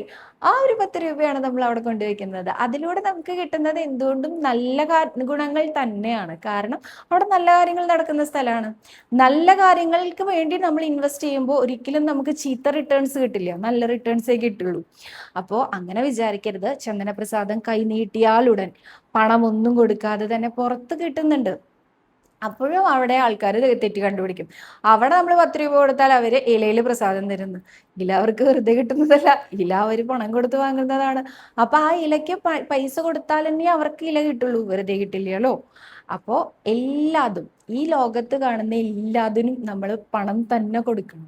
[SPEAKER 1] ആ ഒരു 10 രൂപയാണ് നമ്മൾ അവിടെ കൊണ്ടുവയ്ക്കുന്നത്. അതിലൂടെ നമുക്ക് കിട്ടുന്നത് എന്തുകൊണ്ടും നല്ല ഗുണങ്ങൾ തന്നെയാണ്. കാരണം അവിടെ നല്ല കാര്യങ്ങൾ നടക്കുന്ന സ്ഥലമാണ്. നല്ല കാര്യങ്ങൾക്ക് വേണ്ടി നമ്മൾ ഇൻവെസ്റ്റ് ചെയ്യുമ്പോൾ ഒരിക്കലും നമുക്ക് ചീത്ത റിട്ടേൺസ് കിട്ടില്ല, നല്ല റിട്ടേൺസേ കിട്ടുള്ളൂ. അപ്പോൾ അങ്ങനെ വിചാരിക്കരുത്. ചന്ദനപ്രസാദം കൈ നീട്ടിയാലുടൻ പണം ഒന്നും കൊടുക്കാതെ തന്നെ പുറത്ത് കിട്ടുന്നുണ്ട്. അപ്പോഴും അവിടെ ആൾക്കാർ തെറ്റ് കണ്ടുപിടിക്കും. അവിടെ നമ്മൾ 10 രൂപ കൊടുത്താൽ അവര് ഇലയിൽ പ്രസാദം തരുന്നു. ഇല അവർക്ക് വെറുതെ കിട്ടുന്നതല്ല, ഇല അവര് പണം കൊടുത്ത് വാങ്ങുന്നതാണ്. അപ്പൊ ആ ഇലയ്ക്ക് പൈസ കൊടുത്താൽ തന്നെ അവർക്ക് ഇല കിട്ടുള്ളൂ, വെറുതെ കിട്ടില്ലല്ലോ. അപ്പോൾ എല്ലാതും, ഈ ലോകത്ത് കാണുന്ന എല്ലാത്തിനും നമ്മൾ പണം തന്നെ കൊടുക്കണം.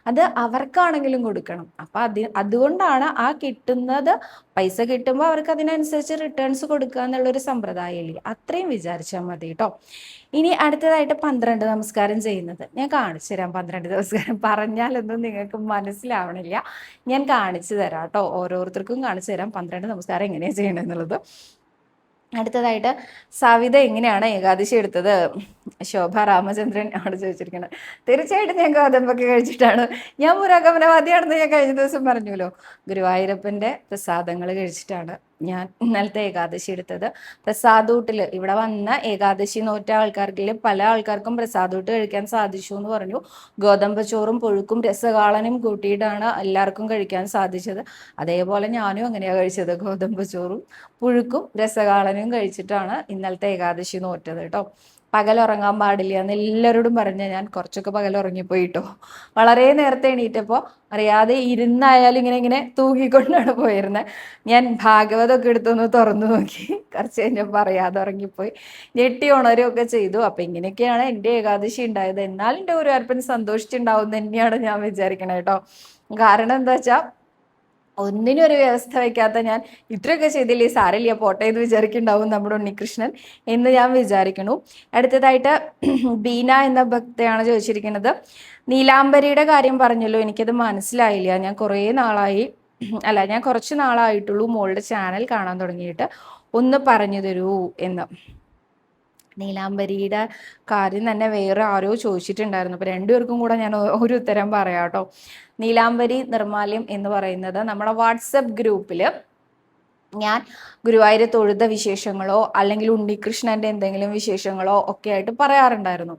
[SPEAKER 1] അത് അവർക്കാണെങ്കിലും കൊടുക്കണം. അപ്പൊ അതുകൊണ്ടാണ് ആ കിട്ടുന്നത്, പൈസ കിട്ടുമ്പോൾ അവർക്ക് അതിനനുസരിച്ച് റിട്ടേൺസ് കൊടുക്കുക എന്നുള്ളൊരു സമ്പ്രദായമില്ലേ. അത്രയും വിചാരിച്ചാൽ മതി കേട്ടോ. ഇനി അടുത്തതായിട്ട് 12 നമസ്കാരം ചെയ്യുന്നത് ഞാൻ കാണിച്ചു തരാം. 12 നമസ്കാരം പറഞ്ഞാലൊന്നും നിങ്ങൾക്ക് മനസ്സിലാവണില്ല. ഞാൻ കാണിച്ചു തരാം കേട്ടോ. ഓരോരുത്തർക്കും കാണിച്ചു തരാം 12 നമസ്കാരം എങ്ങനെയാണ് ചെയ്യണമെന്നുള്ളത്. അടുത്തതായിട്ട് സവിത എങ്ങനെയാണ് ഏകാദശി എടുത്തത്? ശോഭ രാമചന്ദ്രൻ ആണ് ചോദിച്ചിരിക്കുന്നത്. തീർച്ചയായിട്ടും ഞാൻ ഗോതമ്പൊക്കെ കഴിച്ചിട്ടാണ്. ഞാൻ പുരോഗമനവാദിയാണെന്ന് ഞാൻ കഴിഞ്ഞ ദിവസം പറഞ്ഞല്ലോ. ഗുരുവായൂരപ്പൻ്റെ പ്രസാദങ്ങൾ കഴിച്ചിട്ടാണ് ഞാൻ ഇന്നലത്തെ ഏകാദശി എടുത്തത്. പ്രസാദൂട്ടിൽ ഇവിടെ വന്ന ഏകാദശി നോറ്റ ആൾക്കാർക്കിൽ പല ആൾക്കാർക്കും പ്രസാദൂട്ട് കഴിക്കാൻ സാധിച്ചു എന്ന് പറഞ്ഞു. ഗോതമ്പ് ചോറും പുഴുക്കും രസകാളനും കൂട്ടിയിട്ടാണ് എല്ലാവർക്കും കഴിക്കാൻ സാധിച്ചത്. അതേപോലെ ഞാനും അങ്ങനെയാണ് കഴിച്ചത്. ഗോതമ്പ് ചോറും പുഴുക്കും രസകാളനും കഴിച്ചിട്ടാണ് ഇന്നലത്തെ ഏകാദശി നോറ്റത് കേട്ടോ. പകലുറങ്ങാൻ പാടില്ല എന്ന് എല്ലാവരോടും പറഞ്ഞ് ഞാൻ കുറച്ചൊക്കെ പകലുറങ്ങിപ്പോയി കേട്ടോ. വളരെ നേരത്തെ എണീറ്റപ്പോൾ അറിയാതെ ഇരുന്നായാലും ഇങ്ങനെ തൂങ്ങിക്കൊണ്ടാണ് പോയിരുന്നത്. ഞാൻ ഭാഗവതമൊക്കെ എടുത്തൊന്ന് തുറന്നു നോക്കി. കുറച്ച് കഴിഞ്ഞപ്പോൾ അറിയാതെ ഉറങ്ങിപ്പോയി. ഞെട്ടി ഉണരുകയൊക്കെ ചെയ്തു. അപ്പം ഇങ്ങനെയൊക്കെയാണ് എൻ്റെ ഏകാദശി ഉണ്ടായത്. എന്നാലും എൻ്റെ ഗുരുവായൂരപ്പൻ സന്തോഷിച്ചിട്ടുണ്ടാവും തന്നെയാണ് ഞാൻ വിചാരിക്കണേ കേട്ടോ. കാരണം എന്താ വെച്ചാൽ ഒന്നിനും ഒരു വ്യവസ്ഥ വെക്കാത്ത ഞാൻ ഇത്രയൊക്കെ ചെയ്തില്ലേ, സാരമില്ല പോട്ടെ എന്ന് വിചാരിക്കുന്നുണ്ടാവും നമ്മുടെ ഉണ്ണികൃഷ്ണൻ എന്ന് ഞാൻ വിചാരിക്കുന്നു. അടുത്തതായിട്ട് ബീന എന്ന ഭക്തയാണ് ചോദിച്ചിരിക്കുന്നത്, നീലാംബരിയുടെ കാര്യം പറഞ്ഞല്ലോ, എനിക്കത് മനസ്സിലായില്ല. ഞാൻ കുറച്ച് നാളായിട്ടുള്ളൂ മോളുടെ ചാനൽ കാണാൻ തുടങ്ങിയിട്ട്, ഒന്ന് പറഞ്ഞു തരൂ എന്ന്. നീലാംബരിയുടെ കാര്യം തന്നെ വേറെ ആരോ ചോദിച്ചിട്ടുണ്ടായിരുന്നു. അപ്പൊ രണ്ടുപേർക്കും കൂടെ ഞാൻ ഒരു ഉത്തരം പറയാം കേട്ടോ. നീലാംബരി നിർമാല്യം എന്ന് പറയുന്നത് നമ്മുടെ വാട്സപ്പ് ഗ്രൂപ്പിൽ ഞാൻ ഗുരുവായൂർ തൊഴുത വിശേഷങ്ങളോ അല്ലെങ്കിൽ ഉണ്ണികൃഷ്ണന്റെ എന്തെങ്കിലും വിശേഷങ്ങളോ ഒക്കെ ആയിട്ട് പറയാറുണ്ടായിരുന്നു.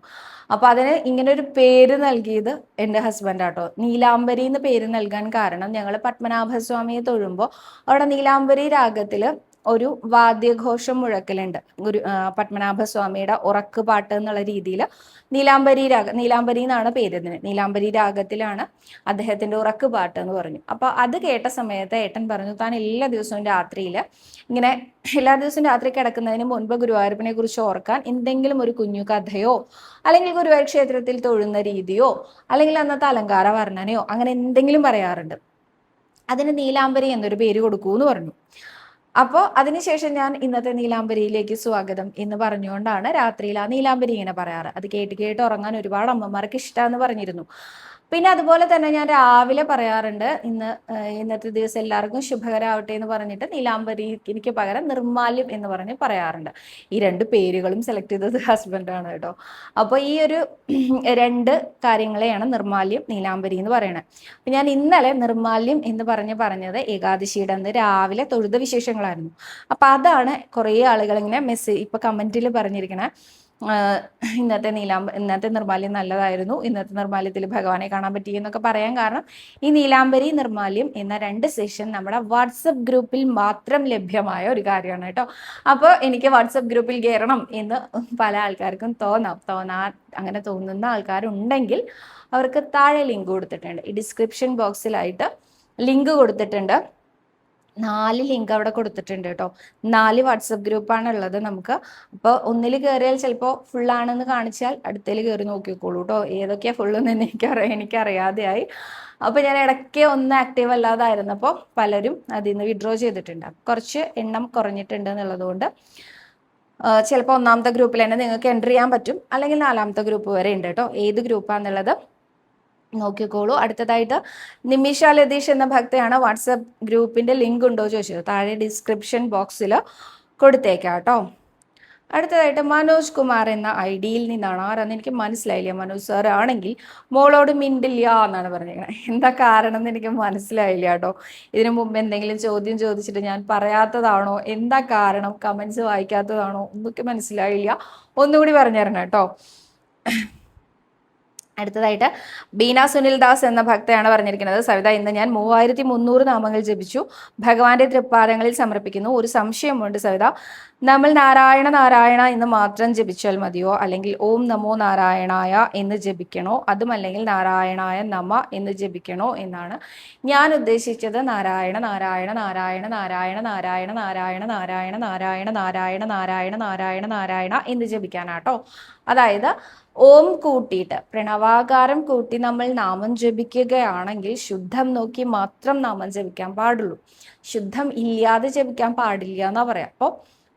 [SPEAKER 1] അപ്പൊ അതിന് ഇങ്ങനെ ഒരു പേര് നൽകിയത് എൻ്റെ ഹസ്ബൻഡാട്ടോ. നീലാംബരി എന്ന് പേര് നൽകാൻ കാരണം, ഞങ്ങൾ പത്മനാഭസ്വാമിയെ തൊഴുമ്പോൾ അവിടെ നീലാംബരി രാഗത്തില് ഒരു വാദ്യഘോഷം മുഴക്കലുണ്ട്. പത്മനാഭസ്വാമിയുടെ ഉറക്ക് പാട്ട് എന്നുള്ള രീതിയിൽ നീലാംബരി എന്നാണ് പേരിന്. നീലാംബരി രാഗത്തിലാണ് അദ്ദേഹത്തിന്റെ ഉറക്ക് പാട്ട് എന്ന് പറഞ്ഞു. അപ്പൊ അത് കേട്ട സമയത്ത് ഏട്ടൻ പറഞ്ഞു, താൻ എല്ലാ ദിവസവും രാത്രി കിടക്കുന്നതിന് മുൻപ് ഗുരുവായൂരപ്പനെ കുറിച്ച് ഓർക്കാൻ എന്തെങ്കിലും ഒരു കുഞ്ഞു കഥയോ അല്ലെങ്കിൽ ഗുരുവായൂർ ക്ഷേത്രത്തിൽ തൊഴുന്ന രീതിയോ അല്ലെങ്കിൽ അന്നത്തെ അലങ്കാര വർണ്ണനയോ അങ്ങനെ എന്തെങ്കിലും പറയാറുണ്ട്. അതിന് നീലാംബരി എന്നൊരു പേര് കൊടുക്കൂ എന്ന് പറഞ്ഞു. അപ്പോൾ അതിനുശേഷം ഞാൻ ഇന്നത്തെ നീലാംബരിയിലേക്ക് സ്വാഗതം എന്ന് പറഞ്ഞുകൊണ്ടാണ് രാത്രിയിൽ ആ നീലാംബരി ഇങ്ങനെ പറയാറ്. അത് കേട്ട് കേട്ട് ഉറങ്ങാൻ ഒരുപാട് അമ്മമാർക്ക് ഇഷ്ടമാണെന്ന് പറഞ്ഞിരുന്നു. പിന്നെ അതുപോലെ തന്നെ ഞാൻ രാവിലെ പറയാറുണ്ട്, ഇന്നത്തെ ദിവസം എല്ലാവർക്കും ശുഭകരമാവട്ടെ എന്ന് പറഞ്ഞിട്ട് നീലാംബരിക്ക് പകരം നിർമാല്യം എന്ന് പറഞ്ഞ് പറയാറുണ്ട്. ഈ രണ്ട് പേരുകളും സെലക്ട് ചെയ്തത് ഹസ്ബൻഡാണ് കേട്ടോ. അപ്പോൾ ഈ ഒരു രണ്ട് കാര്യങ്ങളെയാണ് നിർമാല്യം നീലാംബരി എന്ന് പറയുന്നത്. അപ്പം ഞാൻ ഇന്നലെ നിർമാല്യം എന്ന് പറഞ്ഞത് ഏകാദശിയുടെ അന്ന് രാവിലെ തൊഴുത വിശേഷങ്ങളായിരുന്നു. അപ്പം അതാണ് കുറേ ആളുകൾ ഇങ്ങനെ ഇപ്പൊ കമന്റിൽ പറഞ്ഞിരിക്കണേ, ഇന്നത്തെ നിർമാല്യം നല്ലതായിരുന്നു, ഇന്നത്തെ നിർമാല്യത്തിൽ ഭഗവാനെ കാണാൻ പറ്റി എന്നൊക്കെ പറയാൻ കാരണം ഈ നീലാംബരി നിർമാല്യം എന്ന 2 സെഷൻ നമ്മുടെ വാട്സപ്പ് ഗ്രൂപ്പിൽ മാത്രം ലഭ്യമായ ഒരു കാര്യമാണ് കേട്ടോ. അപ്പോൾ എനിക്ക് വാട്സപ്പ് ഗ്രൂപ്പിൽ കയറണം എന്ന് പല ആൾക്കാർക്കും അങ്ങനെ തോന്നുന്ന ആൾക്കാരുണ്ടെങ്കിൽ അവർക്ക് താഴെ ലിങ്ക് കൊടുത്തിട്ടുണ്ട്. ഈ ഡിസ്ക്രിപ്ഷൻ ബോക്സിലായിട്ട് ലിങ്ക് കൊടുത്തിട്ടുണ്ട്. 4 ലിങ്ക് അവിടെ കൊടുത്തിട്ടുണ്ട് കേട്ടോ. 4 വാട്സപ്പ് ഗ്രൂപ്പാണ് ഉള്ളത് നമുക്ക്. അപ്പോൾ ഒന്നിൽ കയറിയാൽ ചിലപ്പോൾ ഫുള്ളാണെന്ന് കാണിച്ചാൽ അടുത്തതിൽ കയറി നോക്കിക്കോളൂ കേട്ടോ. ഏതൊക്കെയാണ് ഫുള്ളെന്ന് എനിക്കറിയാതെയായി. അപ്പോൾ ഞാൻ ഇടയ്ക്ക് ഒന്ന് ആക്റ്റീവ് അല്ലാതായിരുന്നപ്പോൾ പലരും അതിൽ നിന്ന് വിഡ്രോ ചെയ്തിട്ടുണ്ട്. കുറച്ച് എണ്ണം കുറഞ്ഞിട്ടുണ്ട് എന്നുള്ളതുകൊണ്ട് ചിലപ്പോൾ 1ാമത്തെ ഗ്രൂപ്പിൽ തന്നെ നിങ്ങൾക്ക് എൻ്റർ ചെയ്യാൻ പറ്റും, അല്ലെങ്കിൽ 4ാമത്തെ ഗ്രൂപ്പ് വരെ ഉണ്ട് കേട്ടോ. ഏത് ഗ്രൂപ്പാണെന്നുള്ളത് നോക്കിക്കോളൂ. അടുത്തതായിട്ട് നിമിഷ ലതീഷ് എന്ന ഭക്തയാണ് വാട്സപ്പ് ഗ്രൂപ്പിന്റെ ലിങ്ക് ഉണ്ടോ ചോദിച്ചത്. താഴെ ഡിസ്ക്രിപ്ഷൻ ബോക്സിൽ കൊടുത്തേക്കാം കേട്ടോ. അടുത്തതായിട്ട് മനോജ് കുമാർ എന്ന ഐഡിയിൽ നിന്നാണ്. ആരാന്ന് എനിക്ക് മനസ്സിലായില്ല. മനോജ് സാർ ആണെങ്കിൽ മോളോട് മിണ്ടില്ല എന്നാണ് പറഞ്ഞിരിക്കുന്നത്. എന്താ കാരണം എന്ന് എനിക്ക് മനസ്സിലായില്ല കേട്ടോ. ഇതിനു മുമ്പ് എന്തെങ്കിലും ചോദ്യം ചോദിച്ചിട്ട് ഞാൻ പറയാത്തതാണോ, എന്താ കാരണം, കമന്റ്സ് വായിക്കാത്തതാണോ എന്നൊക്കെ മനസ്സിലായില്ല. ഒന്നുകൂടി പറഞ്ഞു തരണം കേട്ടോ. അടുത്തതായിട്ട് ബീന സുനിൽ ദാസ് എന്ന ഭക്തയാണ് പറഞ്ഞിരിക്കുന്നത്, സവിത ഇന്ന് ഞാൻ 3300 നാമങ്ങൾ ജപിച്ചു, ഭഗവാന്റെ തൃപ്പാദങ്ങളിൽ സമർപ്പിക്കുന്നു. ഒരു സംശയമുണ്ട് സവിത, നമ്മൾ നാരായണ നാരായണ എന്ന് മാത്രം ജപിച്ചാൽ മതിയോ, അല്ലെങ്കിൽ ഓം നമോ നാരായണായ എന്ന് ജപിക്കണോ, അതുമല്ലെങ്കിൽ നാരായണായ നമ എന്ന് ജപിക്കണോ എന്നാണ്. ഞാൻ ഉദ്ദേശിച്ചത് നാരായണ നാരായണ നാരായണ നാരായണ നാരായണ നാരായണ നാരായണ നാരായണ നാരായണ നാരായണ നാരായണ നാരായണ എന്ന് ജപിക്കാനാട്ടോ. അതായത് ഓം കൂട്ടിയിട്ട് പ്രണവാകാരം കൂട്ടി നമ്മൾ നാമം ജപിക്കുകയാണെങ്കിൽ ശുദ്ധം നോക്കി മാത്രം നാമം ജപിക്കാൻ പാടുള്ളൂ, ശുദ്ധം ഇല്ലാതെ ജപിക്കാൻ പാടില്ല എന്നാ പറയാം. അപ്പോൾ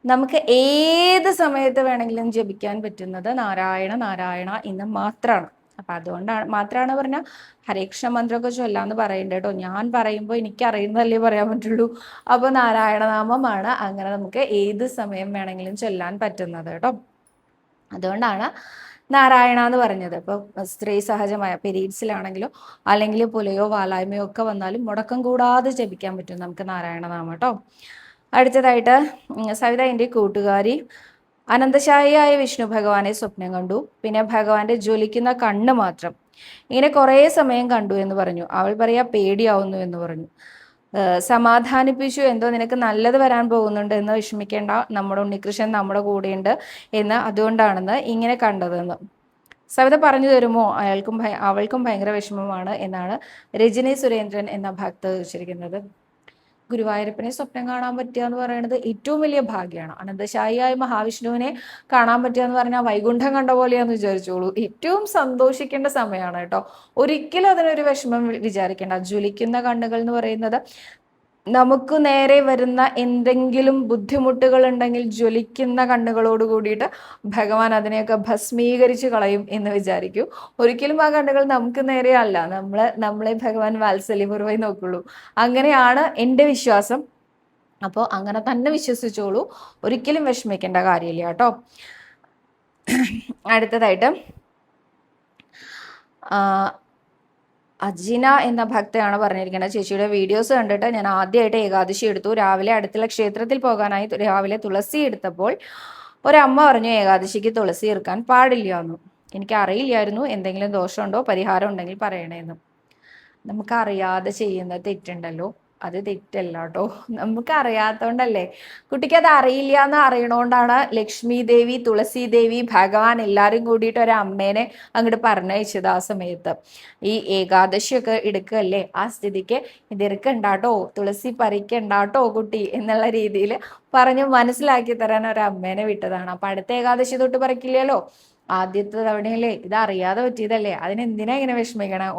[SPEAKER 1] നമുക്ക് ഏത് സമയത്ത് വേണമെങ്കിലും ജപിക്കാൻ പറ്റുന്നത് നാരായണ നാരായണ എന്ന് മാത്രമാണ്. അപ്പൊ മാത്രമാണ് പറഞ്ഞാൽ ഹരേകൃഷ്ണ മന്ത്രമൊക്കെ ചൊല്ലാന്ന് പറയുന്നുണ്ട് കേട്ടോ. ഞാൻ പറയുമ്പോൾ എനിക്കറിയുന്നതല്ലേ പറയാൻ പറ്റുള്ളൂ. അപ്പൊ നാരായണനാമമാണ് അങ്ങനെ നമുക്ക് ഏത് സമയം വേണമെങ്കിലും ചൊല്ലാൻ പറ്റുന്നത് കേട്ടോ. അതുകൊണ്ടാണ് നാരായണ എന്ന് പറഞ്ഞത്. ഇപ്പോൾ സ്ത്രീ സഹജമായ പീരീഡ്സിലാണെങ്കിലോ അല്ലെങ്കിൽ പുലയോ വാലായ്മയോ ഒക്കെ വന്നാലും മുടക്കം കൂടാതെ ജപിക്കാൻ പറ്റും നമുക്ക് നാരായണനാമം കേട്ടോ. അടുത്തതായിട്ട് സവിത എൻ്റെ കൂട്ടുകാരി അനന്തശായിയായ വിഷ്ണു ഭഗവാനെ സ്വപ്നം കണ്ടു, പിന്നെ ഭഗവാന്റെ ജ്വലിക്കുന്ന കണ്ണ് മാത്രം ഇങ്ങനെ കുറേ സമയം കണ്ടു എന്ന് പറഞ്ഞു. അവൾ പറയാ പേടിയാവുന്നു എന്ന് പറഞ്ഞു. സമാധാനിപ്പിച്ചു, എന്തോ നിനക്ക് നല്ലത് വരാൻ പോകുന്നുണ്ട് എന്ന് വിഷമിക്കേണ്ട, നമ്മുടെ ഉണ്ണികൃഷ്ണൻ നമ്മുടെ കൂടെയുണ്ട് എന്ന്, അതുകൊണ്ടാണെന്ന് ഇങ്ങനെ കണ്ടതെന്ന് സവിത പറഞ്ഞു തരുമോ. അവൾക്കും ഭയങ്കര വിഷമമാണ് എന്നാണ് രജനി സുരേന്ദ്രൻ എന്ന ഭക്ത ചോദിച്ചിരിക്കുന്നത്. ഗുരുവായൂരപ്പനെ സ്വപ്നം കാണാൻ പറ്റുക എന്ന് പറയുന്നത് ഏറ്റവും വലിയ ഭാഗ്യമാണ്. അനന്തശായിയായ മഹാവിഷ്ണുവിനെ കാണാൻ പറ്റുക എന്ന് പറഞ്ഞാൽ വൈകുണ്ഠം കണ്ട പോലെയാന്ന് വിചാരിച്ചോളൂ. ഏറ്റവും സന്തോഷിക്കേണ്ട സമയമാണ് കേട്ടോ. ഒരിക്കലും അതിനൊരു വിഷമം വിചാരിക്കേണ്ട. ജ്വലിക്കുന്ന കണ്ണുകൾ എന്ന് പറയുന്നത് നമുക്ക് നേരെ വരുന്ന എന്തെങ്കിലും ബുദ്ധിമുട്ടുകൾ ഉണ്ടെങ്കിൽ ജ്വലിക്കുന്ന കണ്ണുകളോട് കൂടിയിട്ട് ഭഗവാൻ അതിനെയൊക്കെ ഭസ്മീകരിച്ച് കളയും എന്ന് വിചാരിക്കൂ. ഒരിക്കലും ആ കണ്ണുകൾ നമുക്ക് നേരെയല്ല, നമ്മളെ ഭഗവാൻ വാത്സല്യപൂർവ്വം നോക്കുള്ളൂ. അങ്ങനെയാണ് എൻ്റെ വിശ്വാസം. അപ്പോൾ അങ്ങനെ തന്നെ വിശ്വസിച്ചോളൂ, ഒരിക്കലും വിഷമിക്കേണ്ട കാര്യമില്ല കേട്ടോ. അടുത്തതായിട്ട് അജിന എന്ന ഭക്തയാണ് പറഞ്ഞിരിക്കുന്നത്. ചേച്ചിയുടെ വീഡിയോസ് കണ്ടിട്ട് ഞാൻ ആദ്യമായിട്ട് ഏകാദശി എടുത്തു. രാവിലെ അടുത്തുള്ള ക്ഷേത്രത്തിൽ പോകാനായി രാവിലെ തുളസി എടുത്തപ്പോൾ ഒരമ്മ പറഞ്ഞു ഏകാദശിക്ക് തുളസി ഇറക്കാൻ പാടില്ല എന്നു. എനിക്ക് അറിയില്ലായിരുന്നു. എന്തെങ്കിലും ദോഷമുണ്ടോ പരിഹാരം ഉണ്ടെങ്കിൽ പറയണേന്ന്. നമുക്കറിയാതെ ചെയ്യുന്ന തെറ്റുണ്ടല്ലോ, അത് തെറ്റല്ല കേട്ടോ. നമുക്ക് അറിയാത്തോണ്ടല്ലേ. കുട്ടിക്ക് അത് അറിയില്ല എന്ന് അറിയണോണ്ടാണ് ലക്ഷ്മി ദേവി, തുളസി ദേവി, ഭഗവാൻ എല്ലാവരും കൂടിയിട്ട് ഒരു അമ്മേനെ അങ്ങോട്ട് പറഞ്ഞയച്ചത്. ആ സമയത്ത് ഈ ഏകാദശിയൊക്കെ എടുക്കല്ലേ, ആ സ്ഥിതിക്ക് ഇതിറക്കണ്ടാട്ടോ, തുളസി പറിക്കണ്ടാട്ടോ കുട്ടി എന്നുള്ള രീതിയിൽ പറഞ്ഞ് മനസ്സിലാക്കി തരാൻ ഒരു അമ്മേനെ വിട്ടതാണ്. അപ്പൊ അടുത്ത ഏകാദശി തൊട്ട് പറിക്കില്ലല്ലോ, ആദ്യത്തെ തവണയല്ലേ, ഇത് അറിയാതെ പറ്റിയതല്ലേ, അതിനെന്തിനാ ഇങ്ങനെ വിഷമിക്കണം.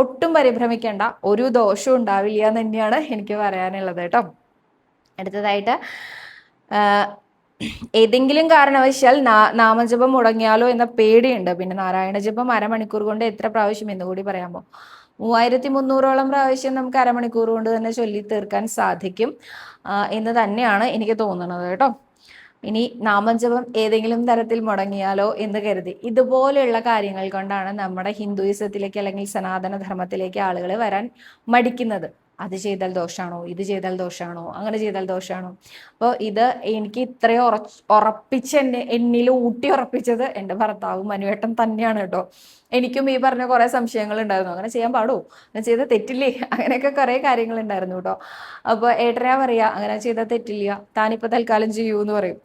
[SPEAKER 1] ഒട്ടും പരിഭ്രമിക്കേണ്ട, ഒരു ദോഷവും ഉണ്ടാവില്ല എന്ന് തന്നെയാണ് എനിക്ക് പറയാനുള്ളത് കേട്ടോ. അടുത്തതായിട്ട് ഏതെങ്കിലും കാരണവശാൽ നാമജപം മുടങ്ങിയാലോ എന്ന പേടിയുണ്ട്. പിന്നെ നാരായണ ജപം അരമണിക്കൂർ കൊണ്ട് എത്ര പ്രാവശ്യം എന്ന് കൂടി പറയാമോ? 3300ഓളം പ്രാവശ്യം നമുക്ക് അരമണിക്കൂർ കൊണ്ട് തന്നെ ചൊല്ലി തീർക്കാൻ സാധിക്കും എന്ന് തന്നെയാണ് എനിക്ക് തോന്നുന്നത് കേട്ടോ. ഇനി നാമജപം ഏതെങ്കിലും തരത്തിൽ മുടങ്ങിയാലോ എന്ന് കരുതി ഇതുപോലെയുള്ള കാര്യങ്ങൾ കൊണ്ടാണ് നമ്മുടെ ഹിന്ദുയിസത്തിലേക്ക് അല്ലെങ്കിൽ സനാതന ധർമ്മത്തിലേക്ക് ആളുകൾ വരാൻ മടിക്കുന്നത്. അത് ചെയ്താൽ ദോഷാണോ, ഇത് ചെയ്താൽ ദോഷാണോ, അങ്ങനെ ചെയ്താൽ ദോഷാണോ. അപ്പോൾ ഇത് എനിക്ക് ഇത്രയും ഉറപ്പിച്ച് എന്നിൽ ഊട്ടി ഉറപ്പിച്ചത് എൻ്റെ ഭർത്താവ് മനുവേട്ടൻ തന്നെയാണ് കേട്ടോ. എനിക്കും ഈ പറഞ്ഞ കുറെ സംശയങ്ങൾ ഉണ്ടായിരുന്നു. അങ്ങനെ ചെയ്യാൻ പാടുമോ, അങ്ങനെ ചെയ്ത തെറ്റില്ലേ, അങ്ങനെയൊക്കെ കുറെ കാര്യങ്ങൾ ഉണ്ടായിരുന്നു കേട്ടോ. അപ്പോൾ ഏട്ടനാ പറയാ അങ്ങനെ ചെയ്താൽ തെറ്റില്ല, താനിപ്പോൾ തൽക്കാലം ചെയ്യൂ എന്ന് പറയും.